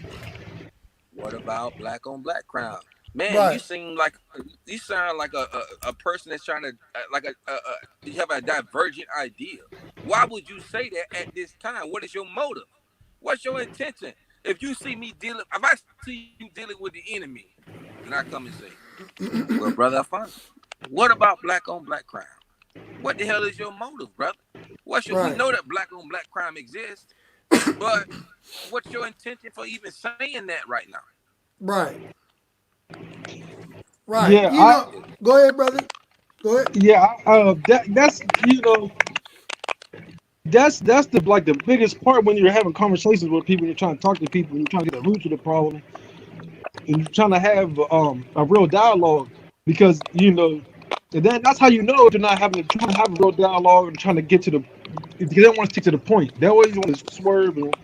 What about black on black crime? Man, Right. you sound like a person that's trying to you have a divergent idea. Why would you say that at this time? What is your motive? What's your intention? If I see you dealing with the enemy, then I come and say, well, brother, I find what about black on black crime? What the hell is your motive, brother? We Right. know that black on black crime exists, but what's your intention for even saying that right now? Right. Right. Yeah, You know, go ahead, brother. Go ahead. that's that's the like the biggest part when you're having conversations with people, you're trying to talk to people, and you're trying to get the root of the problem, and you're trying to have a real dialogue, because and that's how you know if you're not trying to have a real dialogue and trying to get to the, because they don't want to stick to the point. They always want to swerve and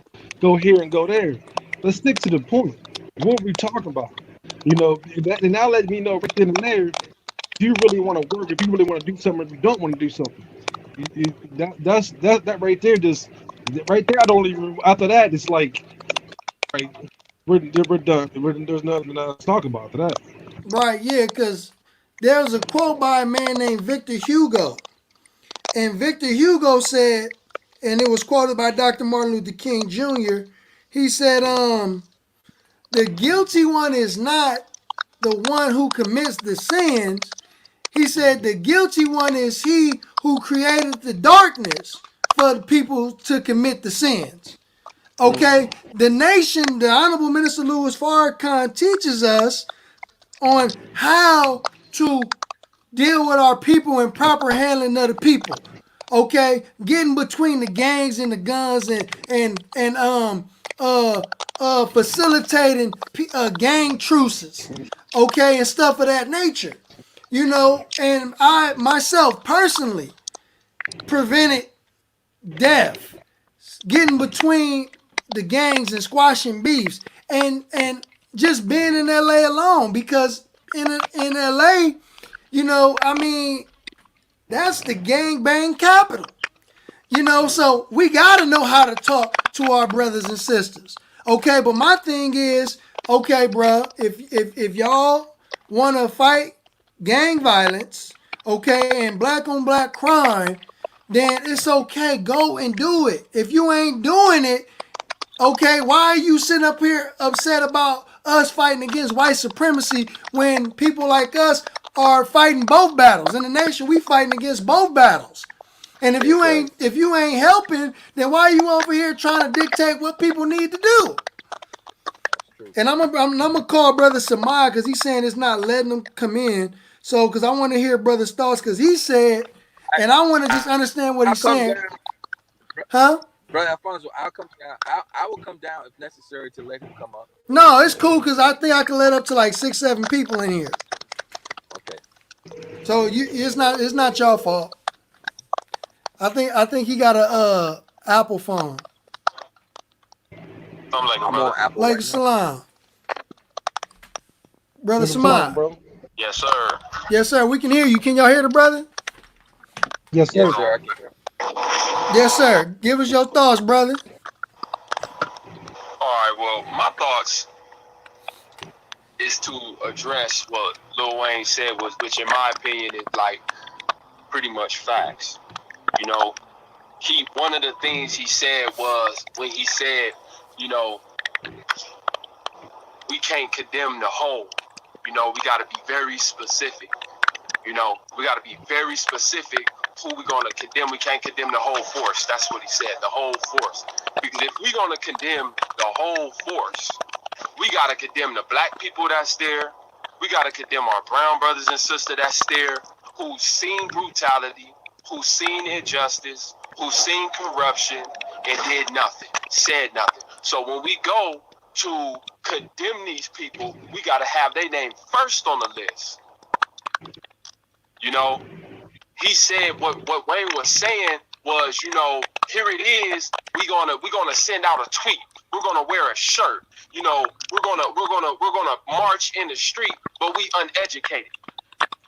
go here and go there. Let's stick to the point. What we talking about? And now let me know right then and there if you really want to work, if you really want to do something, if you don't want to do something. That right there, just right there. I don't even. After that, it's like, right, we're done. There's nothing else to talk about after that. Right. Yeah. Because there's a quote by a man named Victor Hugo, and Victor Hugo said, and it was quoted by Dr. Martin Luther King Jr. He said, the guilty one is not the one who commits the sins. He said the guilty one is he who created the darkness for the people to commit the sins. Mm-hmm. Okay, the nation, the Honorable Minister Louis Farrakhan teaches us on how to deal with our people and proper handling of the people. Okay, getting between the gangs and the guns and facilitating gang truces, okay, and stuff of that nature. And I myself personally prevented death, getting between the gangs and squashing beefs, and just being in LA alone, because in LA, I mean, that's the gang bang capital. So we gotta know how to talk to our brothers and sisters. Okay, but my thing is, okay, bro, if y'all wanna fight gang violence, okay, and black on black crime, then it's okay. Go and do it. If you ain't doing it, okay, why are you sitting up here upset about us fighting against white supremacy when people like us are fighting both battles? In the nation, we fighting against both battles. And if you ain't helping, then why are you over here trying to dictate what people need to do? And I'm gonna call Brother Samaya, because he's saying it's not letting him come in. So, because I want to hear Brother's thoughts, because he said, and I want to just understand what he's saying. Down, huh? Brother Alfonso, I'll come down. I will come down if necessary to let him come up. No, it's cool, because I think I can let up to like 6, 7 people in here. Okay. So it's not your fault. I think he got a Apple phone. I'm like, I'm on Apple. Like Right salam. Brother Salam, Samad. bro. yes, sir. Yes, sir. We can hear you. Can y'all hear the brother? Yes, sir. Yes, sir. I can hear. Yes, sir. Give us your thoughts, brother. All right, well, my thoughts is to address what Lil Wayne said, which in my opinion is like pretty much facts. One of the things he said was when he said, we can't condemn the whole. We got to be very specific. We got to be very specific who we're going to condemn. We can't condemn the whole force. That's what he said, the whole force. Because if we're going to condemn the whole force, we got to condemn the black people that's there. We got to condemn our brown brothers and sisters that's there, who've seen brutality, who've seen injustice, who've seen corruption, and did nothing, said nothing. So when we go to condemn these people, we got to have their name first on the list. He said what Wayne was saying was, here it is. We're gonna send out a tweet. We're gonna wear a shirt. We're gonna march in the street, but we uneducated.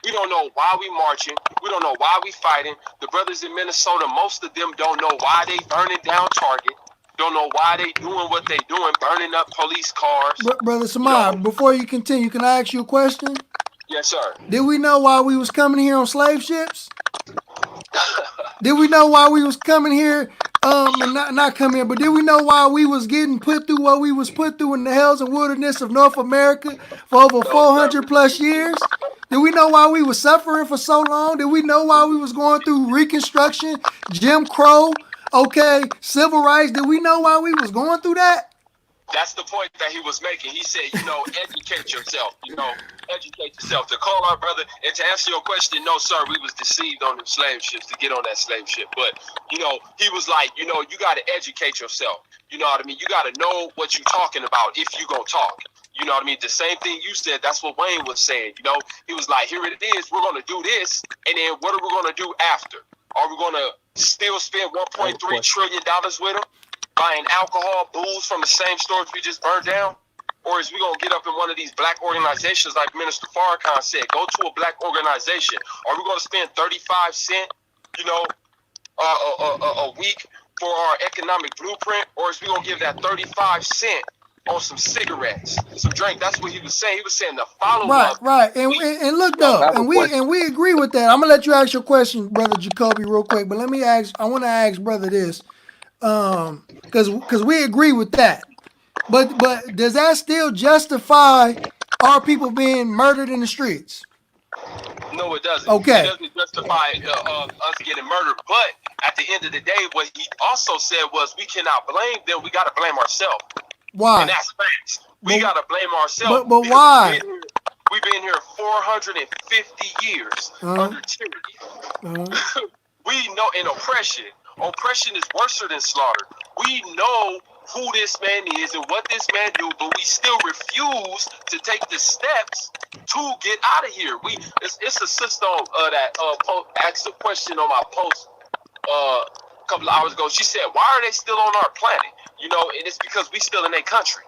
We don't know why we marching. We don't know why we fighting. The brothers in Minnesota, most of them don't know why they burning down Target. Don't know why they doing what they doing, burning up police cars. Brother Samad, before you continue, can I ask you a question? Yes, sir. Did we know why we was coming here on slave ships? Did we know why we was coming here? And not coming here, but did we know why we was getting put through what we was put through in the hells and wilderness of North America for over 400 plus years? Did we know why we was suffering for so long? Did we know why we was going through Reconstruction, Jim Crow, civil rights? Did we know why we was going through that? That's the point that he was making. He said, educate yourself. Educate yourself. To call our brother and to answer your question, no, sir, we was deceived on them slave ships to get on that slave ship. But, he was like, you got to educate yourself. You know what I mean? You got to know what you're talking about if you gonna talk. You know what I mean? The same thing you said, that's what Wayne was saying. He was like, here it is. We're going to do this. And then what are we going to do after? Are we going to still spend $1.3 trillion with them? Buying alcohol, booze from the same stores we just burned down? Or is we going to get up in one of these black organizations like Minister Farrakhan said, go to a black organization? Are we going to spend 35 cents, a week for our economic blueprint? Or is we going to give that 35 cents on some cigarettes, some drink? That's what he was saying. He was saying the follow-up. Right. And look though, and we agree with that. I'm going to let you ask your question, Brother Jacoby, real quick. But I want to ask Brother this. Because we agree with that, but does that still justify our people being murdered in the streets? No, it doesn't. Okay. It doesn't justify us getting murdered. But at the end of the day, what he also said was we cannot blame them. We got to blame ourselves. Why? And that's facts. We got to blame ourselves. But why? We've been here 450 years under tyranny. We know in oppression. Oppression is worse than slaughter. We know who this man is and what this man do, but we still refuse to take the steps to get out of here. It's a sister that asked a question on my post a couple of hours ago. She said, "Why are they still on our planet?" You know, and it's because we still in their country.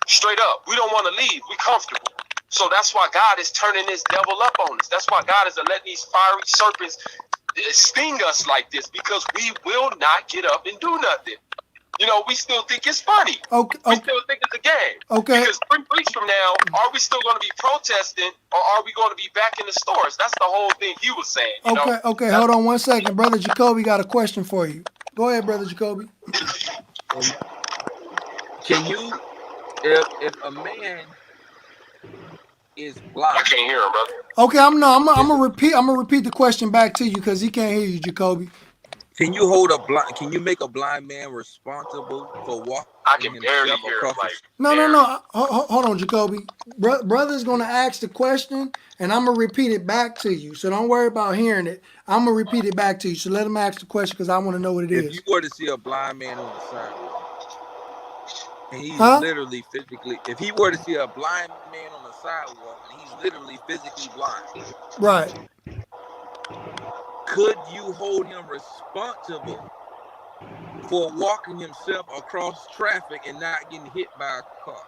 Straight up, we don't want to leave. We comfortable. So that's why God is turning this devil up on us. That's why God is letting these fiery serpents sting us like this, because we will not get up and do nothing. You know, we still think it's funny. Okay. We still think it's a game. Okay. Because 3 weeks from now, are we still going to be protesting, or are we going to be back in the stores? That's the whole thing he was saying. You know? Okay. Hold on 1 second. Brother Jacoby got a question for you. Go ahead, Brother Jacoby. Can you, if a man is blind? I can't hear him, brother. Okay, I'm gonna repeat the question back to you because he can't hear you, Jacoby. Can you hold a blind? Can you make a blind man responsible for walking? I can barely hear him. Like, No. Hold on, Jacoby. Brother's gonna ask the question, and I'm gonna repeat it back to you. So don't worry about hearing it. I'm gonna repeat it back to you. So let him ask the question because I want to know what it is. If you were to see a blind man on the sidewalk, and he's literally physically, if he were to see a blind man on the sidewalk, and he's literally physically blind, right? Could you hold him responsible for walking himself across traffic and not getting hit by a car?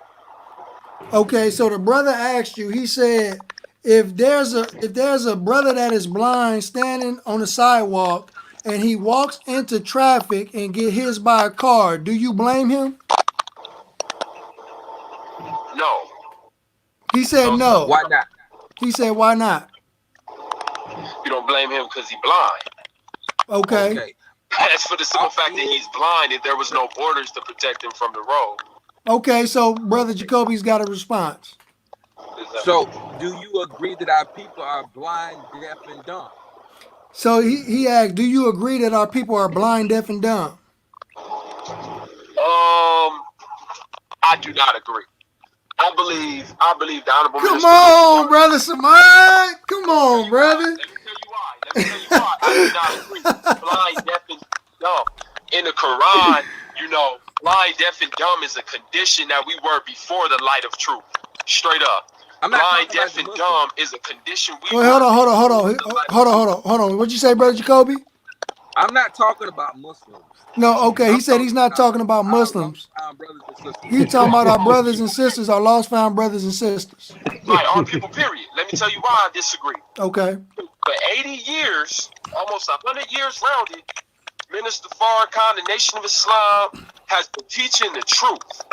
Okay, so the brother asked you. He said, if there's a brother that is blind standing on the sidewalk and he walks into traffic and get hit by a car, do you blame him? No. He said no. Why not? He said, why not? You don't blame him because he's blind. Okay. That's for the simple fact that he's blind and there was no borders to protect him from the road. Okay, so Brother Jacoby's got a response. So, do you agree that our people are blind, deaf, and dumb? So he asked, do you agree that our people are blind, deaf, and dumb? I do not agree. I believe the honorable Come minister. on, Brother Samad. Come on, brother. Let me tell you why. I do not agree. Blind, deaf, and dumb. In the Quran, you know, blind, deaf, and dumb is a condition that we were before the light of truth. Straight up. Blind, deaf, and dumb is a condition we were. Hold on. What'd you say, Brother Jacoby? I'm not talking about Muslims. No, okay. He said he's not talking about Muslims. He's talking about our brothers and sisters, our lost found brothers and sisters. Right, our people, period. Let me tell you why I disagree. Okay. For 80 years, almost 100 years rounded, Minister Farrakhan, the Nation of Islam, has been teaching the truth.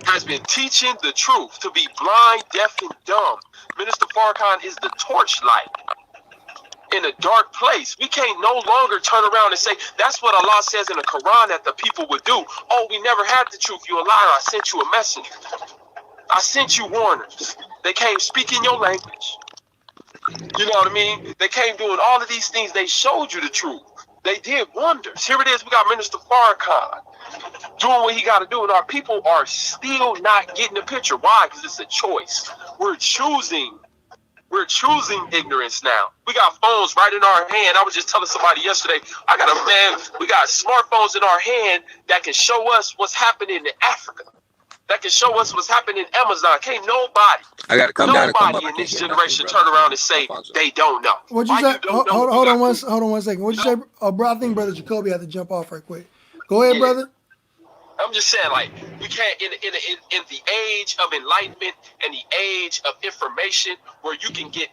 Has been teaching the truth. To be blind, deaf, and dumb. Minister Farrakhan is the torchlight in a dark place. We can't no longer turn around and say, that's what Allah says in the Quran that the people would do. Oh, we never had the truth. You a liar. I sent you a messenger. I sent you warners. They came speaking your language. You know what I mean? They came doing all of these things. They showed you the truth. They did wonders. Here it is. We got Minister Farrakhan doing what he got to do. And our people are still not getting the picture. Why? Because it's a choice. We're choosing ignorance now. We got phones right in our hand. I was just telling somebody yesterday, we got smartphones in our hand that can show us what's happening in Africa. That can show us what's happening in Amazon. Can't nobody in this generation turn around and say they don't know. What'd you say? Hold on one second. What'd you say? Bro, I think Brother Jacoby had to jump off right quick. Go ahead, brother. I'm just saying, like, we can't, in the age of enlightenment and the age of information where you can get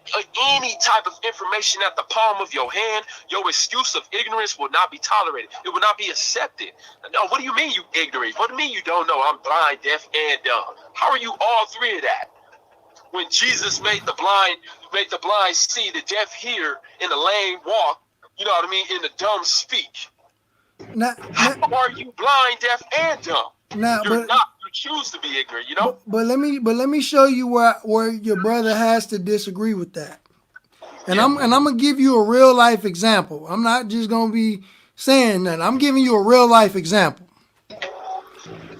any type of information at the palm of your hand, your excuse of ignorance will not be tolerated. It will not be accepted. No, what do you mean you ignorant? What do you mean you don't know? I'm blind, deaf, and dumb. How are you all three of that? When Jesus made the blind see, the deaf hear, and the lame walk, you know what I mean, and the dumb speak. How are you blind, deaf, and dumb? You choose to be ignorant, you know. But let me show you where your brother has to disagree with that. And I'm gonna give you a real life example. I'm not just gonna be saying that. I'm giving you a real life example.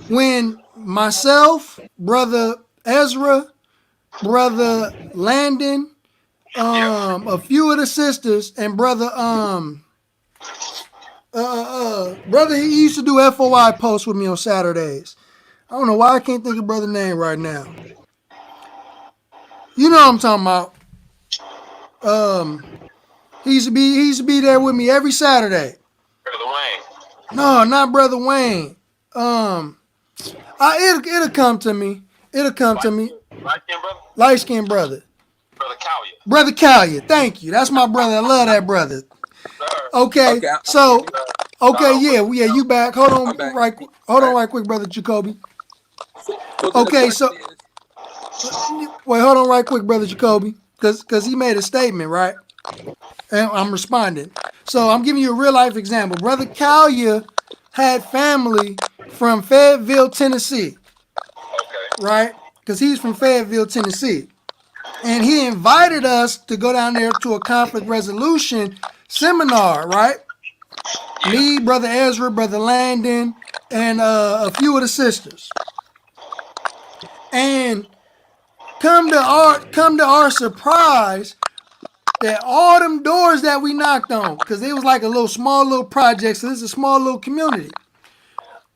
When myself, Brother Ezra, Brother Landon, a few of the sisters, and Brother Brother, he used to do FOI posts with me on Saturdays. I don't know why I can't think of brother name right now. You know what I'm talking about. He used to be there with me every Saturday. Brother Wayne. No, not brother Wayne. It'll come to me. It'll come to me. Right there, brother. Light skinned brother. Brother Collier. Brother Callier. Thank you. That's my brother. I love that brother. Sir. Okay, Okay, so okay, No, yeah, you back. Hold I'm on, back. hold on, Right. right quick, brother Jacoby. So the Okay, question so is, wait, hold on, right quick, brother Jacoby, because he made a statement, right? And I'm responding. So I'm giving you a real life example. Brother Callier had family from Fayetteville, Tennessee, okay. right? Because he's from Fayetteville, Tennessee. And he invited us to go down there to a conflict resolution seminar, right? Yeah. Me, brother Ezra, brother Landon, and a few of the sisters. And come to our surprise, that all them doors that we knocked on, because it was like a small little project, so this is a small little community.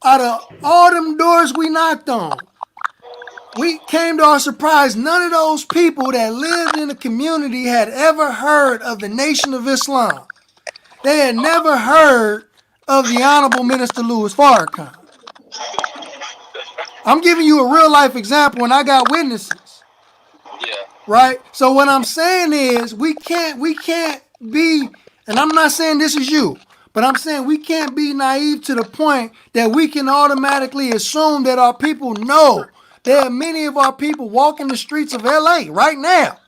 Out of all them doors we knocked on, we came to our surprise, none of those people that lived in the community had ever heard of the Nation of Islam. They had never heard of the Honorable Minister Louis Farrakhan. I'm giving you a real life example, and I got witnesses, Yeah. right? So what I'm saying is we can't be, and I'm not saying this is you, but I'm saying we can't be naive to the point that we can automatically assume that our people know. There are many of our people walking the streets of LA right now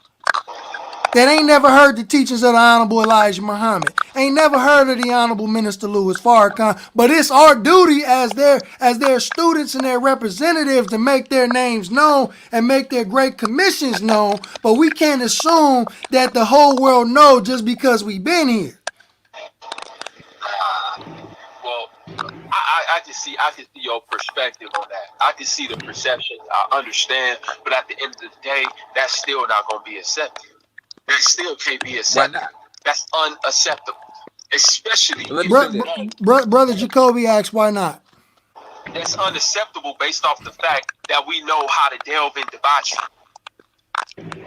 that ain't never heard the teachings of the Honorable Elijah Muhammad, ain't never heard of the Honorable Minister Louis Farrakhan, but it's our duty as their students and their representatives to make their names known and make their great commissions known, but we can't assume that the whole world knows just because we've been here. Well, I can see your perspective on that. I can see the perception. I understand, but at the end of the day, that's still not going to be accepted. That still can't be why accepted. not? That's unacceptable, especially Let me in say Bro, this. Brother Jacoby asks, why not? that's unacceptable based off the fact that we know how to delve in debauchery.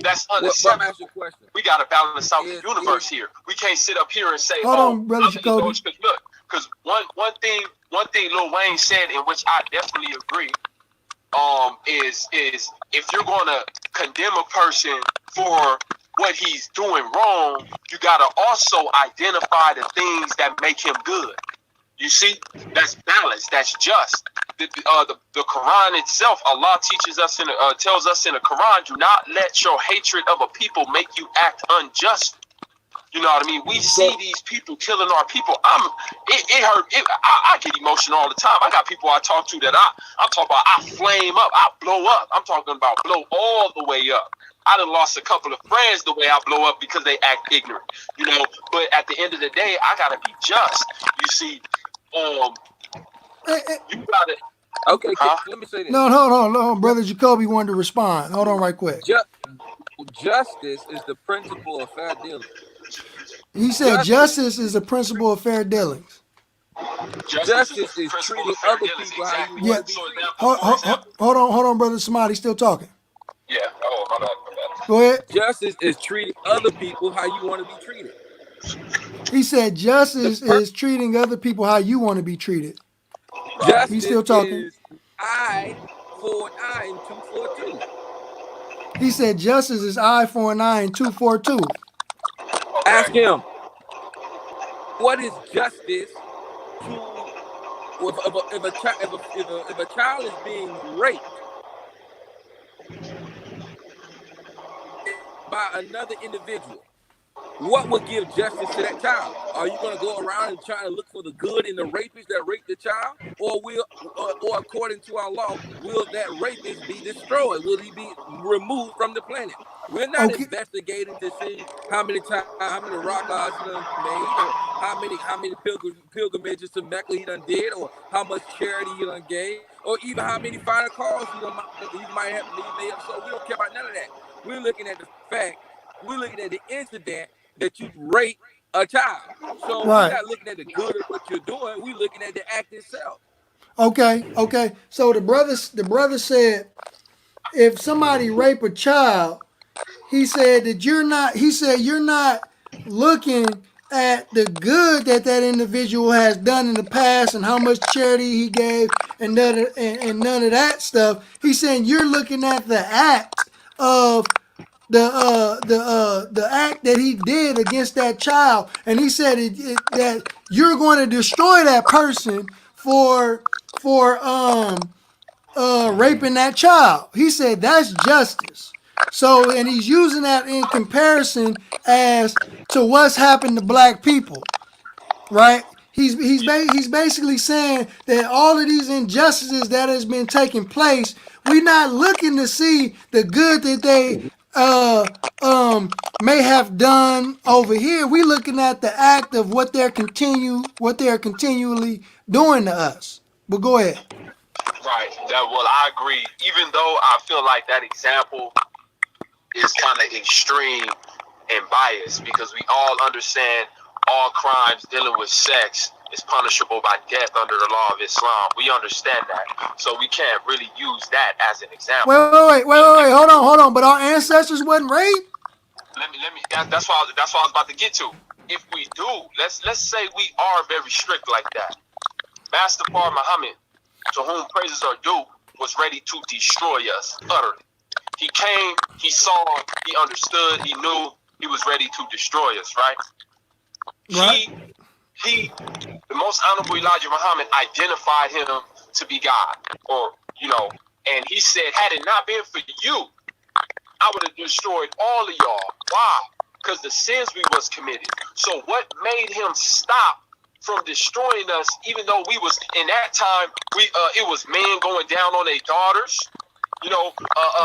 That's Well, I'm unacceptable. asking you a question. We got to balance out the Is universe here. We can't sit up here and say, Hold "Oh, on, Brother Jacoby. because look, because one thing Lil Wayne said, in which I definitely agree, is if you're gonna condemn a person for what he's doing wrong, you gotta also identify the things that make him good. You see, that's balanced. That's just. The Quran itself, Allah teaches us tells us in the Quran, do not let your hatred of a people make you act unjust. You know what I mean? We see these people killing our people. It hurt. I get emotional all the time. I got people I talk to that I'm talking about. I flame up. I blow up. I'm talking about blow all the way up. I done lost a couple of friends the way I blow up because they act ignorant. You know. But at the end of the day, I gotta be just. You see, you gotta. Okay, Huh? let me say this. No, Brother Jacoby wanted to respond. Hold on right quick. Ju- Justice is the principle of fair dealing. He said Justice, justice is a principle of fair dealings. Justice justice is the is principle treating of fair other dealings. people how you Exactly. Yeah. want to be treated. For example. Hold on, Brother Smiley, still talking. Yeah. Oh, my bad. Go ahead. Justice is treating other people how you want to be treated. He said The justice per- is treating other people how you want to be treated. Right. He's Justice still talking. is eye for an eye and tooth for a tooth. He said justice is eye for an eye and tooth for a tooth. Ask Okay. him, what is justice to if a child is being raped by another individual? What would give justice to that child? Are you going to go around and try to look for the good in the rapist that raped the child, or according to our law, will that rapist be destroyed? Will he be removed from the planet? We're not Okay. investigating to see how many rakahs he done made, or how many pilgrimages to Mecca he done did, or how much charity he done gave, or even how many final calls he might have made up. So we don't care about none of that. We're looking at the fact. We're looking at the incident that you rape a child. So we're Right. not looking at the good of what you're doing. We're looking at the act itself. Okay. Okay. So the brother said if somebody rape a child, he said that you're not. He said you're not looking at the good that that individual has done in the past and how much charity he gave and none of that stuff. He's saying you're looking at the act of the act that he did against that child, and he said that you're going to destroy that person for raping that child. He said that's justice. So, and he's using that in comparison as to what's happened to black people, right? He's basically saying that all of these injustices that has been taking place, we're not looking to see the good that they may have done over here. We're looking at the act of what they're continually doing to us. But go ahead. Right. I agree. Even though I feel like that example is kind of extreme and biased, because we all understand all crimes dealing with sex is punishable by death under the law of Islam. We understand that, so we can't really use that as an example. Wait. Hold on. But our ancestors wasn't raped. Let me. That's what I was about to get to. If we do, let's say we are very strict like that. Master Muhammad, to whom praises are due, was ready to destroy us utterly. He came, he saw, he understood, he knew, he was ready to destroy us, right? Right. He, the most honorable Elijah Muhammad, identified him to be God, and he said, had it not been for you, I would have destroyed all of y'all. Why? Because the sins we was committed. So what made him stop from destroying us, even though we was in that time, it was men going down on their daughters,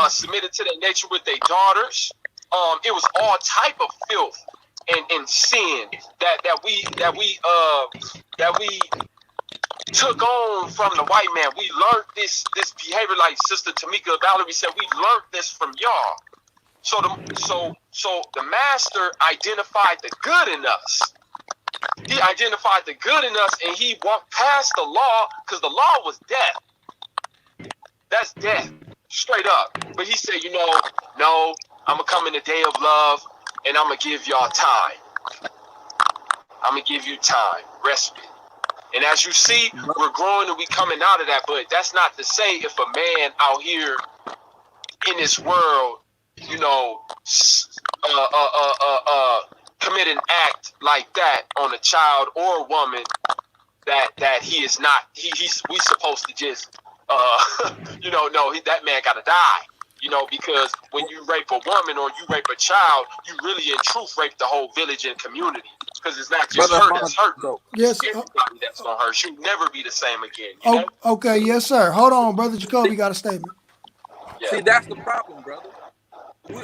submitted to their nature with their daughters. It was all type of filth and sin that we took on from the white man. We learned this behavior, like Sister Tamika Valerie said. We learned this from y'all. So the master identified the good in us. He identified the good in us, and he walked past the law, because the law was death. That's death, straight up. But he said, no, I'm going to come in the day of love, and I'm going to give y'all time. I'm going to give you time, respite. And as you see, we're growing and we coming out of that. But that's not to say if a man out here in this world, commit an act like that on a child or a woman, that he is not, we supposed to just no, that man gotta die, because when you rape a woman or you rape a child, you really in truth rape the whole village and community, because it's not just her that's hurt. Yes. Everybody that's gonna hurt. She'll never be the same again. Okay, yes, sir. Hold on, brother Jacoby got a statement. Yeah. See, that's the problem, brother.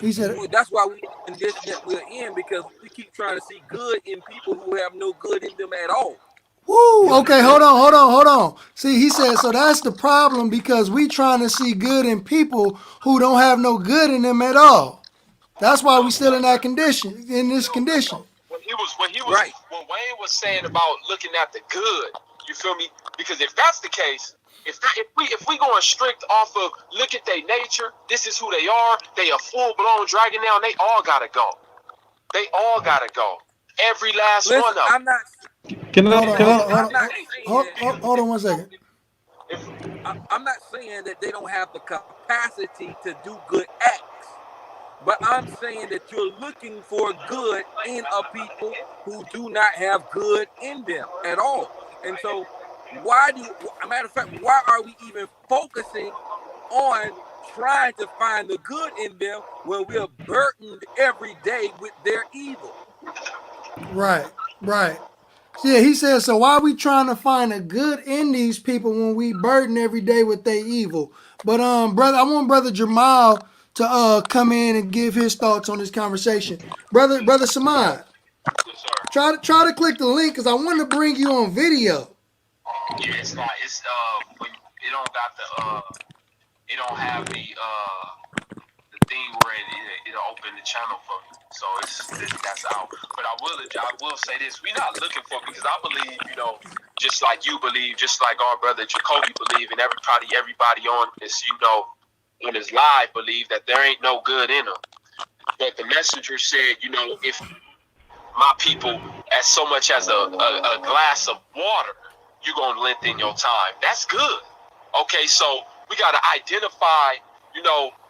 He said, that's why we're in the condition that we're in, because we keep trying to see good in people who have no good in them at all. woo, okay, hold on. See, he said, so that's the problem, because we trying to see good in people who don't have no good in them at all. That's why we still in that condition, in this condition. When Wayne was saying about looking at the good, you feel me? Because if that's the case, if we going strict off of look at their nature, this is who they are. They a full blown dragon now, and they all gotta go. They all gotta go. Every last one of them. I'm not. Hold on 1 second. I'm not saying that they don't have the capacity to do good acts, but I'm saying that you're looking for good in a people who do not have good in them at all. And so, matter of fact, why are we even focusing on trying to find the good in them when we're burdened every day with their evil? Right. Yeah, he says, so why are we trying to find a good in these people when we burden every day with their evil? But brother, I want Brother Jamal to come in and give his thoughts on this conversation. Brother Samad, try to click the link, because I want to bring you on video. Yeah, it's not. It's when it don't got it don't have the thing where it'll open the channel for me. So that's out. But I will say this: we're not looking for, because I believe, just like you believe, just like our brother Jacoby believe, and everybody on this, on this live believe that there ain't no good in them. But the messenger said, if my people, as so much as a glass of water, you're gonna lengthen your time. That's good. Okay, so we gotta identify,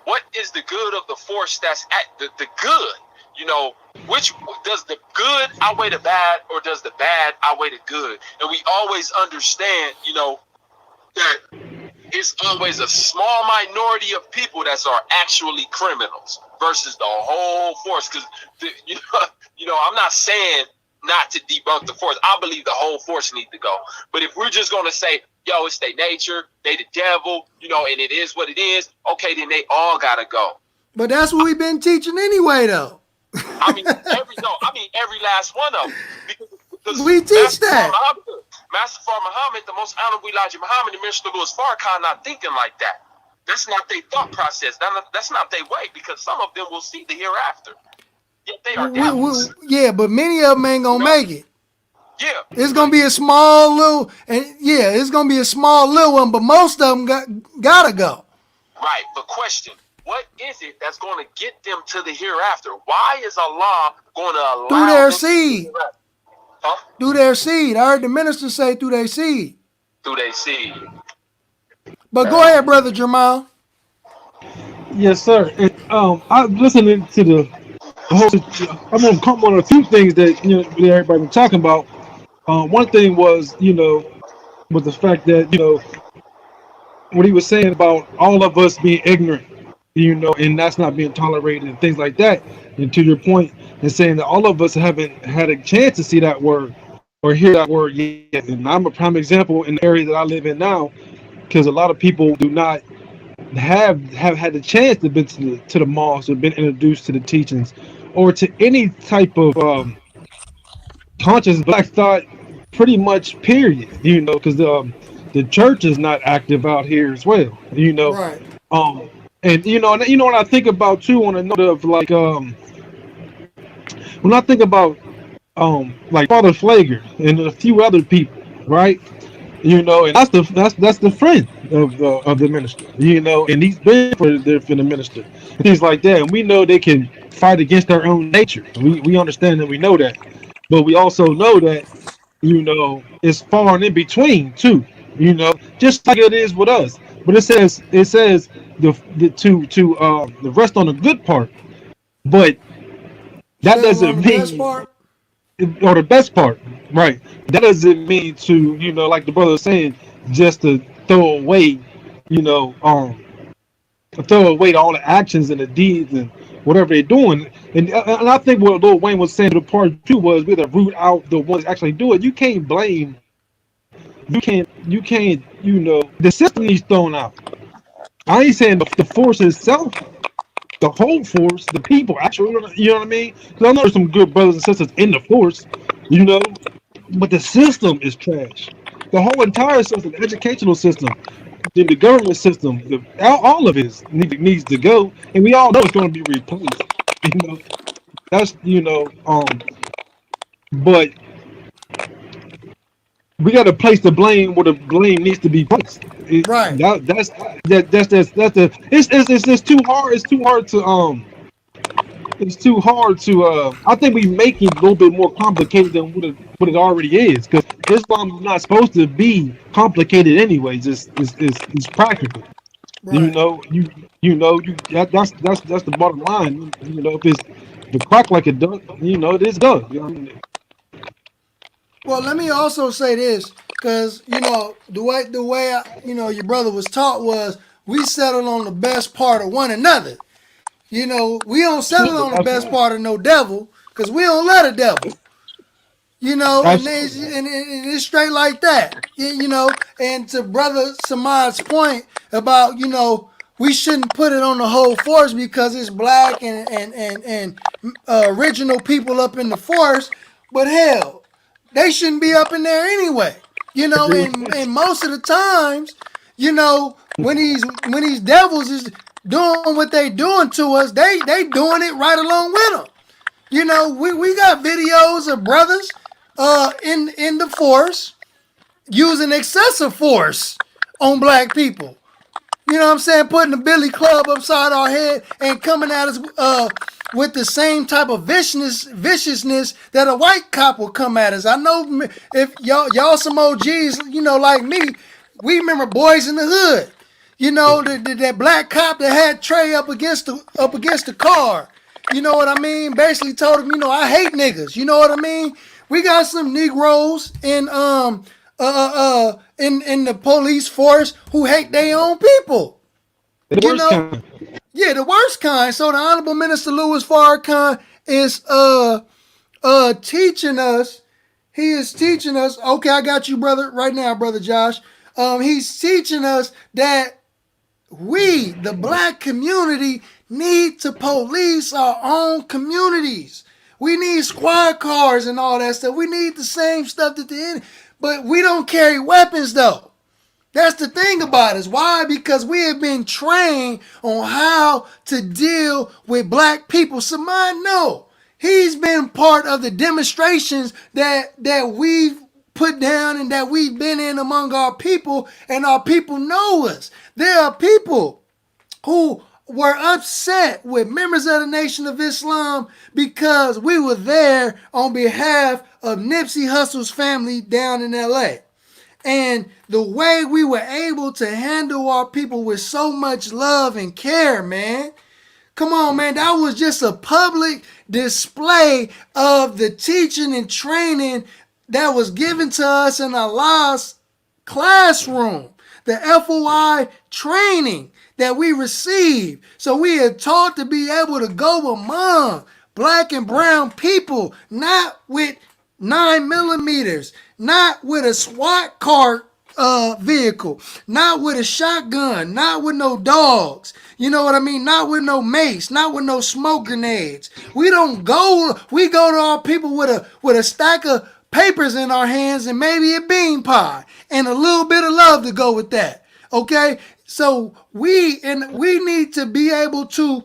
what is the good of the force that's at the good? Which does the good outweigh the bad, or does the bad outweigh the good? And we always understand, that it's always a small minority of people that are actually criminals versus the whole force. Because I'm not saying not to debunk the force. I believe the whole force needs to go. But if we're just gonna say, yo, it's their nature, they the devil, and it is what it is, okay, then they all gotta go. But that's what we've been teaching anyway, though. Every last one of them. Because We teach that. Master Muhammad, the most honorable Elijah Muhammad, and Minister Louis Farrakhan not thinking like that. That's not their thought process. That's not their way, because some of them will see the hereafter. Yet they are devils. Yeah, but many of them ain't gonna make it. Yeah. It's gonna be a small little, it's gonna be a small little one, but most of them gotta go. Right, but question: what is it that's going to get them to the hereafter? Why is Allah going to allow through their them seed? To huh? Through their seed. I heard the minister say through their seed. Through their seed. But go ahead, brother Jamal. Yes, sir. And I'm listening to the whole. I'm gonna come on a few things that that everybody been talking about. One thing was was the fact that what he was saying about all of us being ignorant, and that's not being tolerated and things like that. And to your point, and saying that all of us haven't had a chance to see that word or hear that word yet. And I'm a prime example in the area that I live in now, because a lot of people do not have had the chance to be to the mosque or been introduced to the teachings or to any type of conscious black thought, pretty much period. Because the church is not active out here as well. Right. And what I think about too, on a note of like when I think about like Father Flager and a few other people, right? And that's the friend of the minister, and he's been for the minister, things like that. And we know they can fight against their own nature. We understand that, we know that, but we also know that it's far and in between too. Just like it is with us. But it says the rest on the good part, but that doesn't mean, or the best part, right? That doesn't mean to like the brother was saying, just to throw away, throw away all the actions and the deeds and whatever they're doing. And I think what Lil Wayne was saying to the part too was we have to root out the ones that actually do it. You can't blame. You can't. The system needs thrown out. I ain't saying the force itself, the whole force, the people, actually, you know what I mean? Because I know there's some good brothers and sisters in the force, but the system is trash. The whole entire system, the educational system, the government system, all of it needs to go, and we all know it's going to be replaced. That's but we got to place the blame where the blame needs to be placed. Right. That's the it's just too hard. It's too hard to It's too hard to. I think we make it a little bit more complicated than what it already is. Because Islam is not supposed to be complicated anyways. It's practical. Right. That's the bottom line. If it crack like it does, it is done. Well, let me also say this, because the way your brother was taught was we settle on the best part of one another. We don't settle on the best part of no devil, because we don't let a devil. And it's straight like that. And to brother Samad's point about we shouldn't put it on the whole force because it's black and original people up in the force, but hell, they shouldn't be up in there anyway. And most of the times, when these devils is doing what they doing to us, they doing it right along with them. You know, we got videos of brothers in the force using excessive force on black people. You know what I'm saying? Putting the billy club upside our head and coming at us with the same type of viciousness that a white cop will come at us. I know if y'all some OGs, you know, like me, we remember Boys in the Hood. You know, that black cop that had Trey up against the car. You know what I mean? Basically told him, you know, I hate niggas. You know what I mean? We got some Negroes in the police force who hate their own people. The You worst know? kind. Yeah, the worst kind. So the Honorable Minister Louis Farrakhan is teaching us. He is teaching us. Okay, I got you, brother, right now, brother Josh. He's teaching us that we, the black community, need to police our own communities. We need squad cars and all that stuff. We need the same stuff that the end, but we don't carry weapons though. That's the thing about us. Why? Because we have been trained on how to deal with black people. Saman, no. He's been part of the demonstrations that we've put down and that we've been in among our people, and our people know us. There are people who were upset with members of the Nation of Islam because we were there on behalf of Nipsey Hussle's family down in LA. And the way we were able to handle our people with so much love and care, man. Come on, man. That was just a public display of the teaching and training that was given to us in Allah's classroom. The FOI training that we received. So we are taught to be able to go among black and brown people, not with 9mm, not with a SWAT car vehicle, not with a shotgun, not with no dogs. You know what I mean? Not with no mace, not with no smoke grenades. We don't go. We go to our people with a stack of papers in our hands and maybe a bean pie and a little bit of love to go with that. Okay, so we need to be able to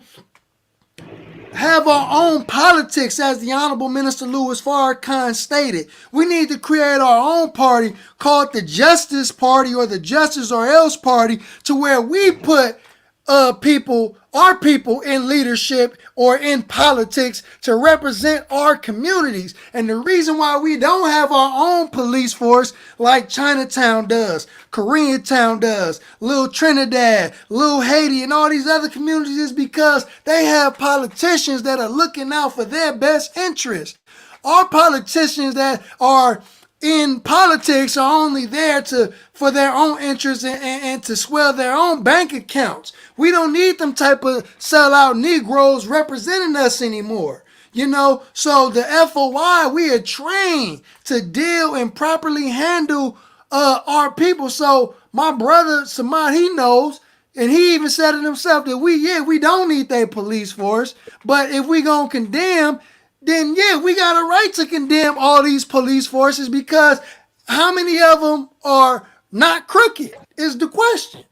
have our own politics, as the Honorable Minister Louis Farrakhan stated. We need to create our own party called the Justice Party or the Justice or Else Party, to where we put our people in leadership or in politics to represent our communities. And the reason why we don't have our own police force like Chinatown does, Koreatown does, Little Trinidad, Little Haiti, and all these other communities is because they have politicians that are looking out for their best interest. Our politicians that are in politics are only there for their own interests and to swell their own bank accounts. We don't need them type of sellout Negroes representing us anymore. You know, so the FOI, we are trained to deal and properly handle our people. So my brother Samad, he knows, and he even said it himself, that we don't need their police force, but if we gonna condemn, then yeah, we got a right to condemn all these police forces, because how many of them are not crooked is the question.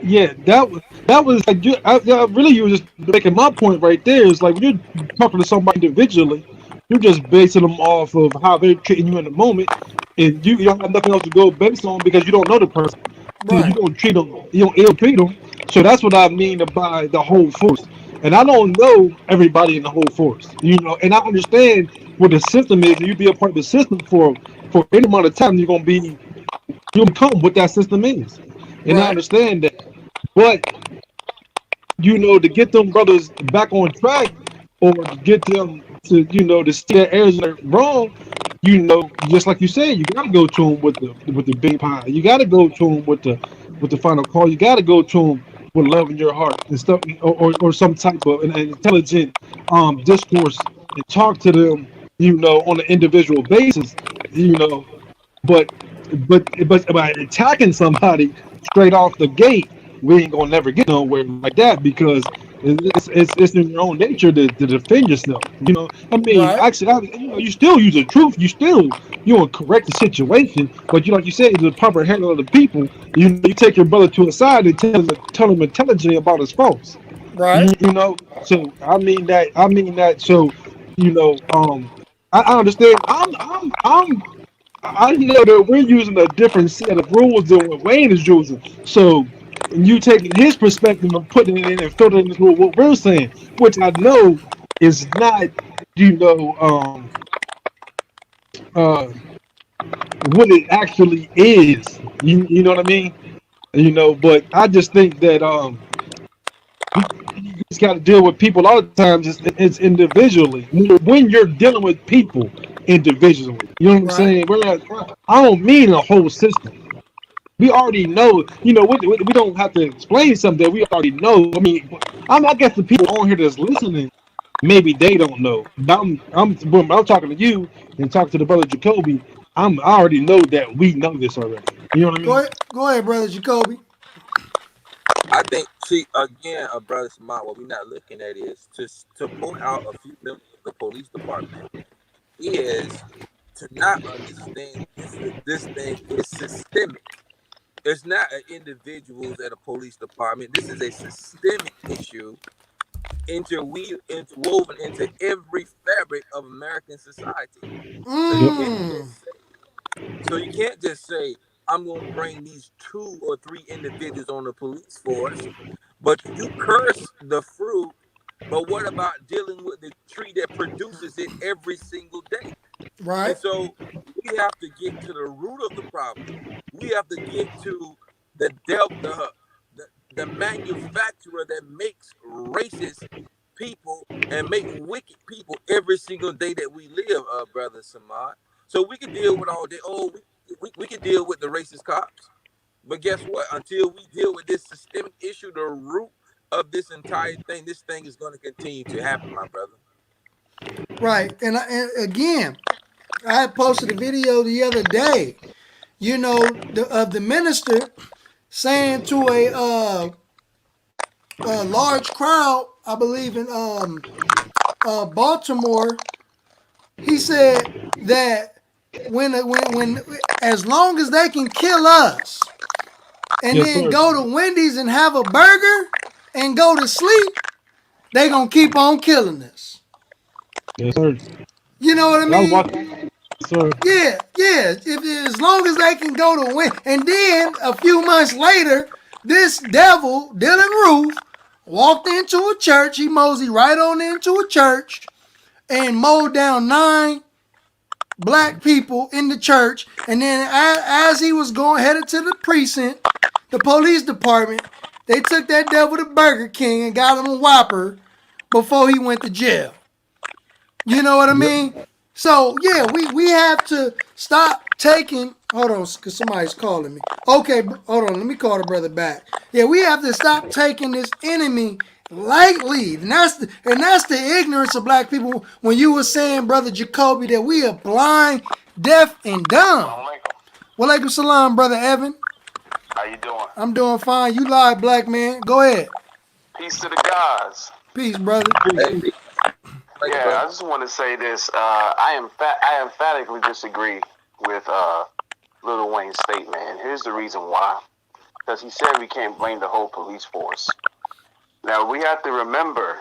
Yeah, that was like really you were just making my point right there. It's like when you're talking to somebody individually, you're just basing them off of how they're treating you in the moment, and you don't have nothing else to go based on because you don't know the person. You Right. don't treat them, you don't ill treat them. So that's what I mean by the whole force. And I don't know everybody in the whole force, and I understand what the system is. And you be a part of the system for any amount of time, you'll become what that system is. And I Right. understand that. But to get them brothers back on track, or to get them to see that areas are wrong, just like you said, you gotta go to them with the big pie. You gotta go to them with the final call. You gotta go to them with love in your heart and stuff, or some type of an intelligent discourse, and talk to them, on an individual basis, but by attacking somebody straight off the gate, we ain't gonna never get nowhere like that, because it's in your own nature to defend yourself. I mean, Right. actually, you still use the truth. You correct the situation, but like you said, the proper handle of the people. You take your brother to a side and tell him intelligently about his faults. Right. So I mean that. So You know, I understand. I know that we're using a different set of rules than what Wayne is using. So, and you taking his perspective and putting it in and filtering it through what we're saying, which I know is not, you know, uh, what it actually is. You know what I mean? You know, but I just think that you just got to deal with people. A lot of times it's individually. When you're dealing with people individually, you know what I'm Right. saying? We're not, I don't mean a whole system. We already know. You know, we don't have to explain something that we already know. I mean, I guess the people on here that's listening, maybe they don't know. But when I'm talking to you and talking to the brother Jacoby. I already know that we know this already. You know what I mean? Go ahead, brother Jacoby. I think, see, again, brother Smart, what we're not looking at is to point out a few members of the police department is to not understand this thing is systemic. It's not an individuals at a police department. This is a systemic issue interwoven into every fabric of American society. So you Yep. can't Mmm. just say I'm going to bring these 2 or 3 individuals on the police force, but you curse the fruit. But what about dealing with the tree that produces it every single day? And Right. so we have to get to the root of the problem. We have to get to the the manufacturer that makes racist people and make wicked people every single day that we live, brother Samad. So we can deal with all day. Oh, we can deal with the racist cops. But guess what? Until we deal with this systemic issue, the root of this entire thing, this thing is going to continue to happen, my brother. Right. And again, I had posted a video the other day. Of the minister saying to a large crowd, I believe in Baltimore, he said that when as long as they can kill us and Yes, then sir. go to Wendy's and have a burger and go to sleep, they gonna keep on killing us. Yes, sir. You know what I I was mean? watching. Yes, sir. Yeah, yeah. If as long as they can go to win, and then a few months later, this devil Dylan Roof walked into a church. He moseyed right on into a church and mowed down 9 black people in the church. And then as he was going headed to the precinct, the police department, they took that devil to Burger King and got him a Whopper before he went to jail. You know what I Yep. mean? So yeah, we have to stop taking. Hold on, cause somebody's calling me. Okay, hold on. Let me call the brother back. Yeah, we have to stop taking this enemy lightly, and that's the ignorance of black people. When you were saying, brother Jacoby, that we are blind, deaf, and dumb. Walaikum salam, brother Evan. How you doing? I'm doing fine. You live, black man. Go ahead. Peace to the gods. Peace, brother. Hey, thank you, Yeah, brother. I just want to say this. I emphatically disagree with Lil Wayne's statement. And here's the reason why. Because he said we can't blame the whole police force. Now, we have to remember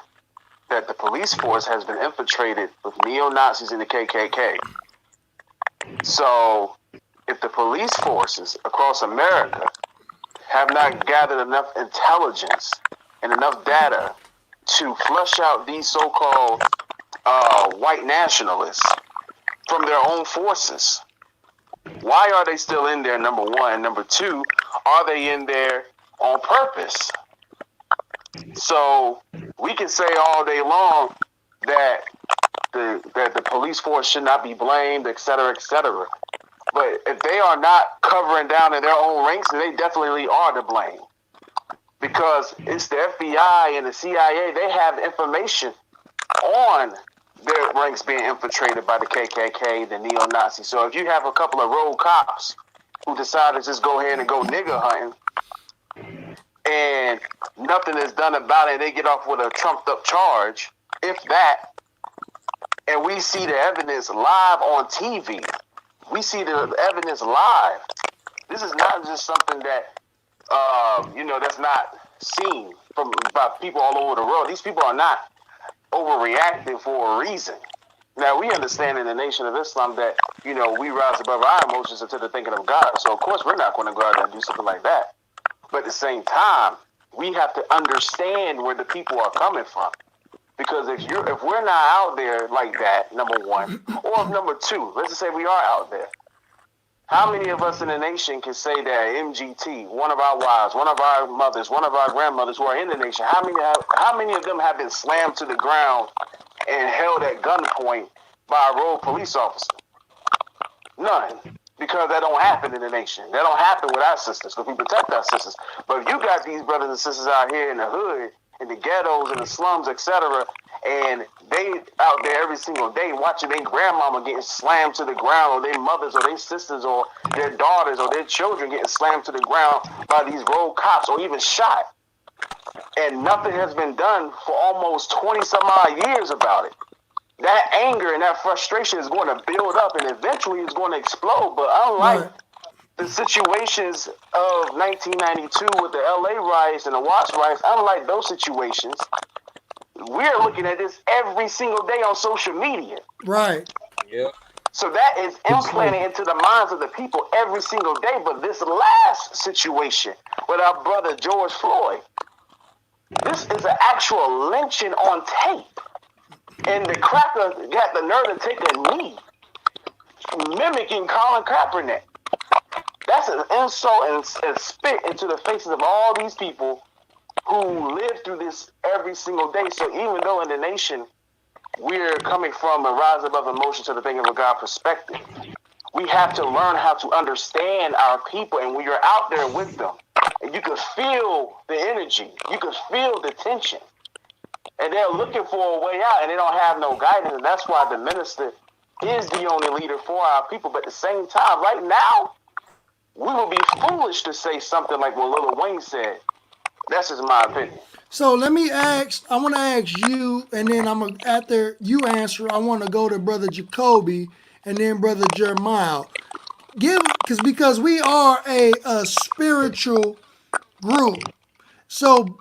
that the police force has been infiltrated with neo-Nazis and the KKK. So, if the police forces across America have not gathered enough intelligence and enough data to flush out these so-called white nationalists from their own forces, why are they still in there, number one? Number two, are they in there on purpose? So we can say all day long that the police force should not be blamed, et cetera, et cetera. But if they are not covering down in their own ranks, then they definitely are to blame. Because it's the FBI and the CIA, they have information on their ranks being infiltrated by the KKK, the neo-Nazis. So if you have a couple of rogue cops who decide to just go ahead and go nigger hunting, and nothing is done about it, they get off with a trumped up charge, if that, and we see the evidence live on TV. We see the evidence live. This is not just something that, that's not seen by people all over the world. These people are not overreacting for a reason. Now, we understand in the Nation of Islam that, we rise above our emotions into the thinking of God. So, of course, we're not going to go out there and do something like that. But at the same time, we have to understand where the people are coming from. Because if we're not out there like that, number one, or number two, let's just say we are out there. How many of us in the nation can say that MGT, one of our wives, one of our mothers, one of our grandmothers who are in the nation, how many of them have been slammed to the ground and held at gunpoint by a rogue police officer? None. Because that don't happen in the nation. That don't happen with our sisters, because we protect our sisters. But if you got these brothers and sisters out here in the hood, in the ghettos, in the slums, etc., and they out there every single day watching their grandmama getting slammed to the ground, or their mothers, or their sisters, or their daughters, or their children getting slammed to the ground by these rogue cops, or even shot, and nothing has been done for almost 20 some odd years about it. That anger and that frustration is going to build up, and eventually it's going to explode. But unlike the situations of 1992 with the LA riots and the Watts riots, unlike those situations, we're looking at this every single day on social media. Right. Yeah. So that is implanted into the minds of the people every single day. But this last situation with our brother George Floyd, this is an actual lynching on tape. And the cracker got the nerve to take a knee, mimicking Colin Kaepernick. That's an insult and spit into the faces of all these people who live through this every single day. So even though in the nation we're coming from a rise above emotion to the thing of a God perspective, we have to learn how to understand our people. And when you're out there with them, and you can feel the energy, you can feel the tension. And they're looking for a way out, and they don't have no guidance. And that's why the minister is the only leader for our people. But at the same time, right now, we would be foolish to say something like what Lil Wayne said. That's just my opinion. So let me ask, I want to ask you, and then after you answer, I want to go to Brother Jacoby and then Brother Jeremiah. Because we are a spiritual group. So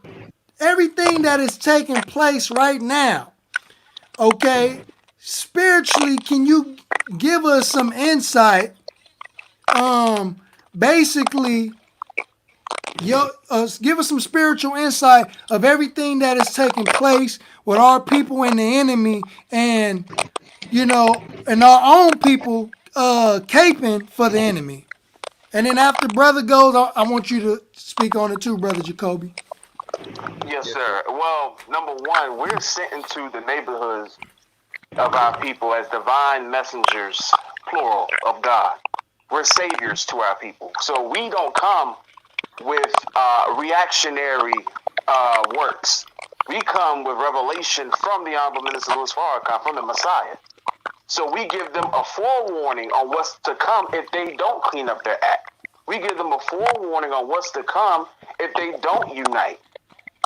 everything that is taking place right now, okay, spiritually, can you give us some insight? Basically, give us some spiritual insight of everything that is taking place with our people and the enemy, and and our own people caping for the enemy. And then after brother goes, I want you to speak on it too, Brother Jacoby. Yes, sir. Well, number one, we're sent into the neighborhoods of our people as divine messengers, plural, of God. We're saviors to our people. So we don't come with reactionary works. We come with revelation from the Honorable Minister Louis Farrakhan, from the Messiah. So we give them a forewarning on what's to come if they don't clean up their act. We give them a forewarning on what's to come if they don't unite.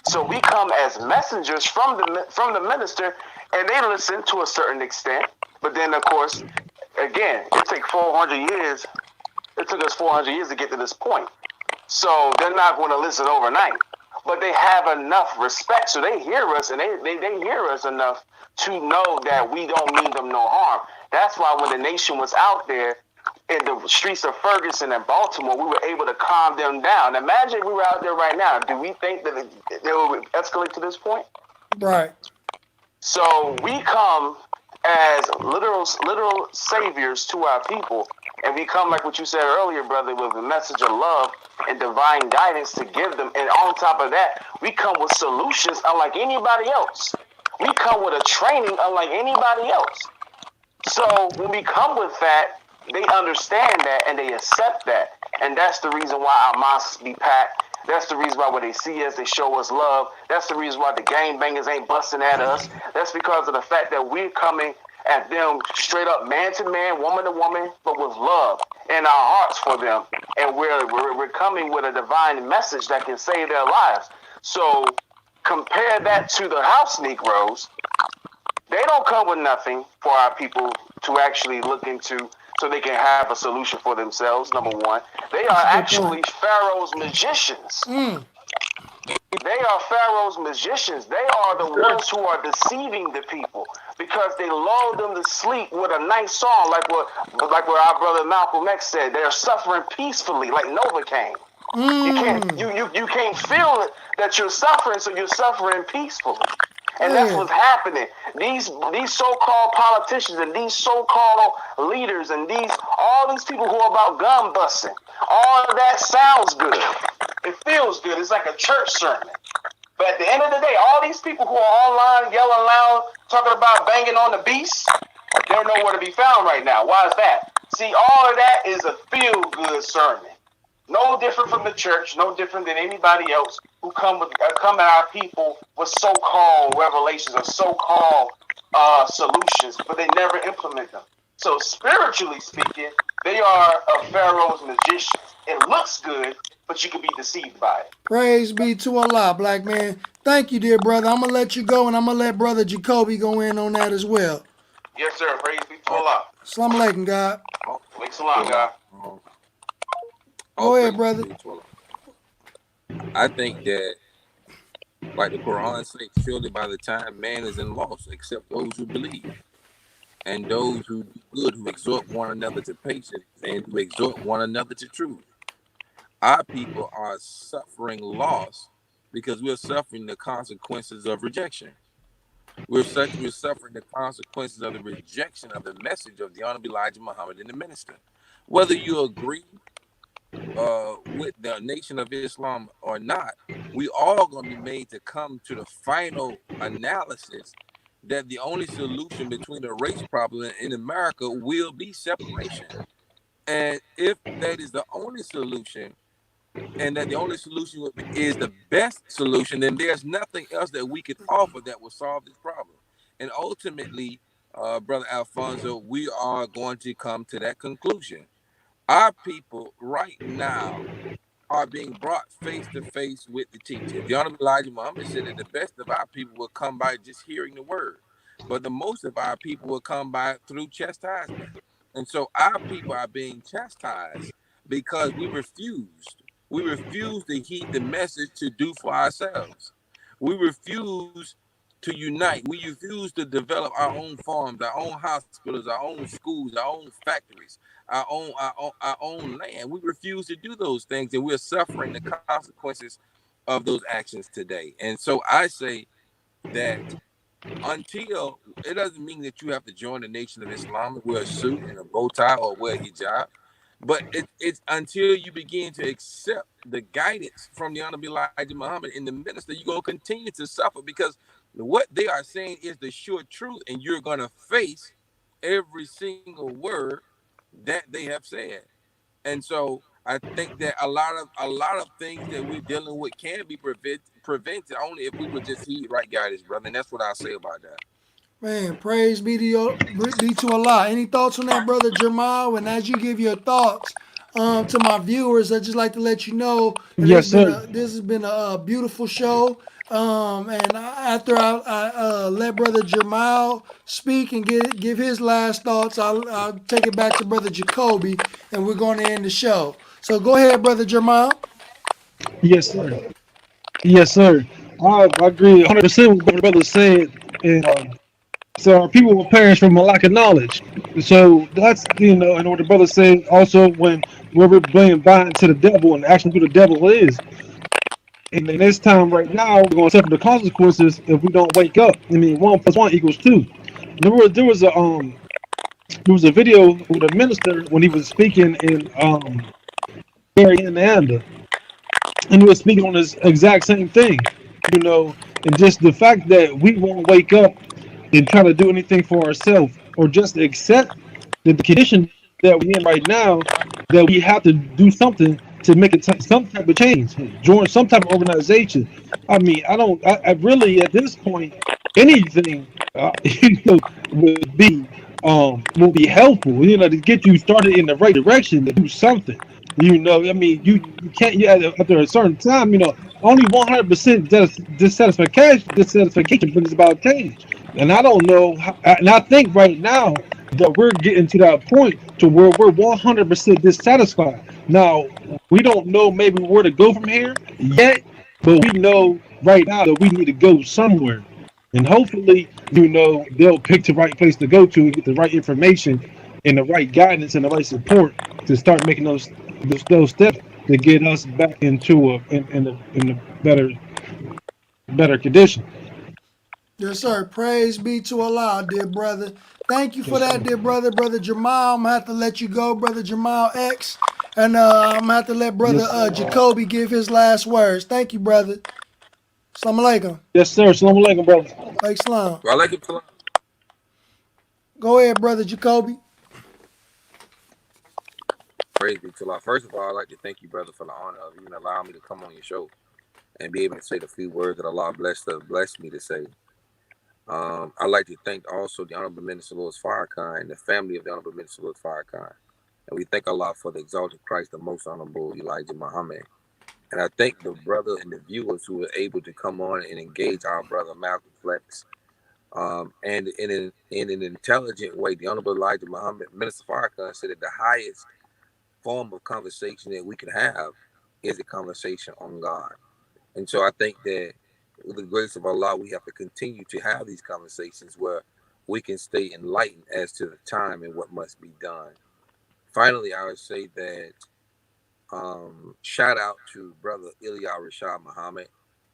So we come as messengers from the minister, and they listen to a certain extent. But then, of course, again, it took 400 years. It took us 400 years to get to this point. So they're not going to listen overnight. But they have enough respect, so they hear us, and they hear us enough to know that we don't mean them no harm. That's why when the nation was out there in the streets of Ferguson and Baltimore, we were able to calm them down. Imagine if we were out there right now. Do we think that they would escalate to this point? Right. So we come as literal saviors to our people, and we come, like what you said earlier, brother, with a message of love and divine guidance to give them. And on top of that, we come with solutions unlike anybody else. We come with a training unlike anybody else. So when we come with that, they understand that and they accept that. And that's the reason why our mosques be packed. That's the reason why when they see us, they show us love. That's the reason why the gangbangers ain't busting at us. That's because of the fact that we're coming at them straight up man to man, woman to woman, but with love in our hearts for them. And we're coming with a divine message that can save their lives. So compare that to the house Negroes. They don't come with nothing for our people to actually look into so they can have a solution for themselves, number one. They are actually Pharaoh's magicians. They are Pharaoh's magicians. They are the ones who are deceiving the people because they lull them to sleep with a nice song, like what our brother Malcolm X said. They are suffering peacefully, like Novocaine. You can't feel it that you're suffering, so you're suffering peacefully. And that's what's happening. These so-called politicians and these so-called leaders and all these people who are about gun busting, all of that sounds good. It feels good. It's like a church sermon. But at the end of the day, all these people who are online yelling loud, talking about banging on the beast, they're nowhere to be found right now. Why is that? See, all of that is a feel-good sermon. No different from the church, no different than anybody else who come at our people with so-called revelations or so-called solutions, but they never implement them. So spiritually speaking, they are a Pharaoh's magicians. It looks good, but you can be deceived by it. Praise be to Allah, black man. Thank you, dear brother. I'm gonna let you go, and I'm gonna let brother Jacoby go in on that as well. Yes, sir. Praise be to Allah. Assalamu alaikum, God. Thanks a lot, God. Go ahead, brother. I think that, like the Quran says, surely by the time man is in loss, except those who believe, and those who do good, who exhort one another to patience, and who exhort one another to truth. Our people are suffering loss because we're suffering the consequences of rejection. We're suffering the consequences of the rejection of the message of the Honorable Elijah Muhammad and the minister. Whether you agree with the Nation of Islam or not, we all going to be made to come to the final analysis that the only solution between the race problem in America will be separation. And if that is the only solution, and that the only solution is the best solution, then there's nothing else that we could offer that will solve this problem. And ultimately, Brother Alfonso, we are going to come to that conclusion. Our people right now are being brought face to face with the teaching. The Honorable Elijah Muhammad said that the best of our people will come by just hearing the word, but the most of our people will come by through chastisement. And so our people are being chastised because we refused. We refuse to heed the message to do for ourselves. We refuse to unite. We refuse to develop our own farms, our own hospitals, our own schools, our own factories, our own land. We refuse to do those things, and we're suffering the consequences of those actions today. And so I say that until, it doesn't mean that you have to join the Nation of Islam, wear a suit and a bow tie or wear a hijab. But it's until you begin to accept the guidance from the Honorable Elijah Muhammad and the minister, you're going to continue to suffer, because what they are saying is the sure truth, and you're going to face every single word that they have said. And so I think that a lot of things that we're dealing with can be prevented only if we would just heed right guidance, brother. And that's what I'll say about that. Man, praise be to Allah. Any thoughts on that, brother Jamal? And as you give your thoughts to my viewers, I'd just like to let you know that Yes, sir. this has been a beautiful show. And after I let brother Jamal speak and give his last thoughts, I'll take it back to brother Jacoby, and we're going to end the show. So go ahead, brother Jamal. Yes, sir. Yes, sir. I agree 100% with what the brother said. And so our people will perish from a lack of knowledge. So that's, and what the brother said also, when we're being bound to the devil and actually who the devil is. And in this time right now, we're going to suffer the consequences if we don't wake up. I mean, 1 + 1 = 2. There was a video with a minister when he was speaking in Indiana, and he was speaking on this exact same thing, and just the fact that we won't wake up and try to do anything for ourselves, or just accept that the condition that we're in right now, that we have to do something to make it some type of change, join some type of organization. I mean, I really, at this point, anything would be will be helpful, to get you started in the right direction, to do something. I mean, you can't, after a certain time, only 100% dissatisfaction brings about change. And I don't know, and I think right now that we're getting to that point to where we're 100% dissatisfied. Now, we don't know maybe where to go from here yet, but we know right now that we need to go somewhere. And hopefully, they'll pick the right place to go to and get the right information and the right guidance and the right support to start making those steps to get us back into a better condition. Yes, sir. Praise be to Allah, dear brother. Thank you for Yes, that, sir. dear brother. Brother Jamal, I'm going to have to let you go, brother Jamal X. And I'm going to have to let brother Yes, Jacoby give his last words. Thank you, brother. Assalamu alaikum. yes, sir. Assalamu alaikum, brother. Like Islam. Well, I like it. Go ahead, brother Jacoby. Praise be to Allah. First of all, I'd like to thank you, brother, for the honor of even allowing me to come on your show and be able to say the few words that Allah blessed me to say. I'd like to thank also the Honorable Minister Louis Farrakhan and the family of the Honorable Minister Louis Farrakhan. And we thank Allah for the exalted Christ, the most honorable Elijah Muhammad. And I thank the brother and the viewers who were able to come on and engage our brother Malcolm Flex. And in an intelligent way, the Honorable Elijah Muhammad, Minister Farrakhan, said that the highest form of conversation that we can have is a conversation on God. And so I think that with the grace of Allah, we have to continue to have these conversations where we can stay enlightened as to the time and what must be done. Finally, I would say that shout out to brother Ilya Rashad Muhammad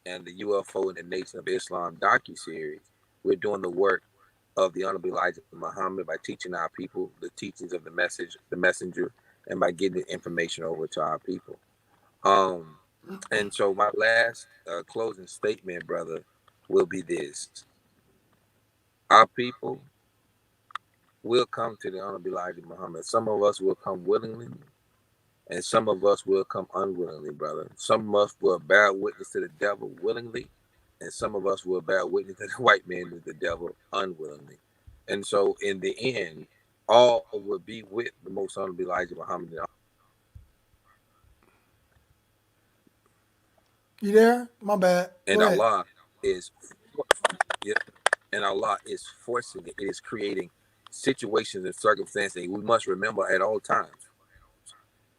and the UFO and the Nation of Islam docu-series. We're doing the work of the Honorable Elijah Muhammad by teaching our people the teachings of the messenger, and by getting the information over to our people. And so my last closing statement, brother, will be this. Our people will come to the Honorable Elijah Muhammad. Some of us will come willingly, and some of us will come unwillingly, brother. Some of us will bear witness to the devil willingly, and some of us will bear witness to the white man is the devil unwillingly. And so in the end, all will be with the most honorable Elijah Muhammad. You there? My bad. And Go ahead. Allah is, yeah, and Allah is forcing it. It is creating situations and circumstances we must remember at all times.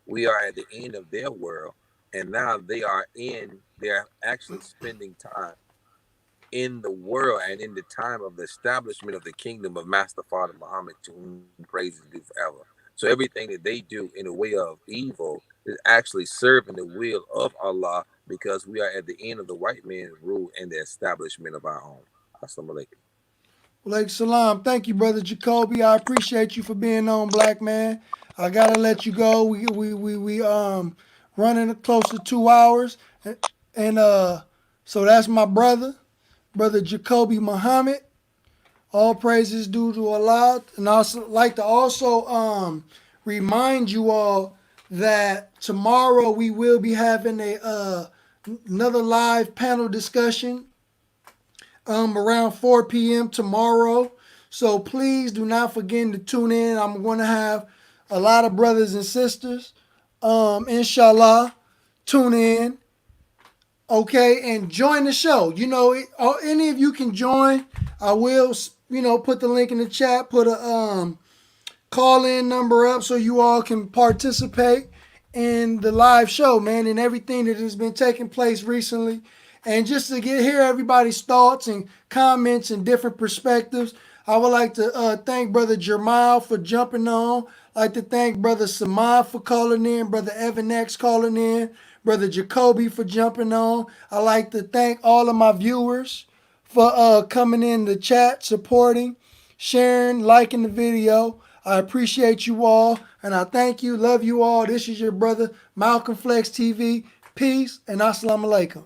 We are at the end of their world, and now they're actually spending time in the world and in the time of the establishment of the kingdom of Master Father Muhammad, to whom praises due forever. So everything that they do in the way of evil is actually serving the will of Allah, because we are at the end of the white man's rule and the establishment of our own. Assalamu alaikum. Like salam. Thank you, brother Jacoby. I appreciate you for being on, black man. I gotta let you go. We running close to 2 hours, and so that's my brother Jacoby Muhammad. All praises due to Allah, and I also like to remind you all that tomorrow we will be having another live panel discussion around 4 p.m. tomorrow. So please do not forget to tune in. I'm going to have a lot of brothers and sisters, inshallah, tune in, okay, and join the show. Any of you can join. I will, put the link in the chat, put a call in number up so you all can participate in the live show, man, and everything that has been taking place recently. And just to hear everybody's thoughts and comments and different perspectives, I would like to thank Brother Jermal for jumping on. I'd like to thank Brother Samad for calling in, Brother Evan X calling in, Brother Jacoby for jumping on. I'd like to thank all of my viewers for coming in the chat, supporting, sharing, liking the video. I appreciate you all, and I thank you, love you all. This is your brother, Malcolm Flex TV. Peace, and assalamu alaikum.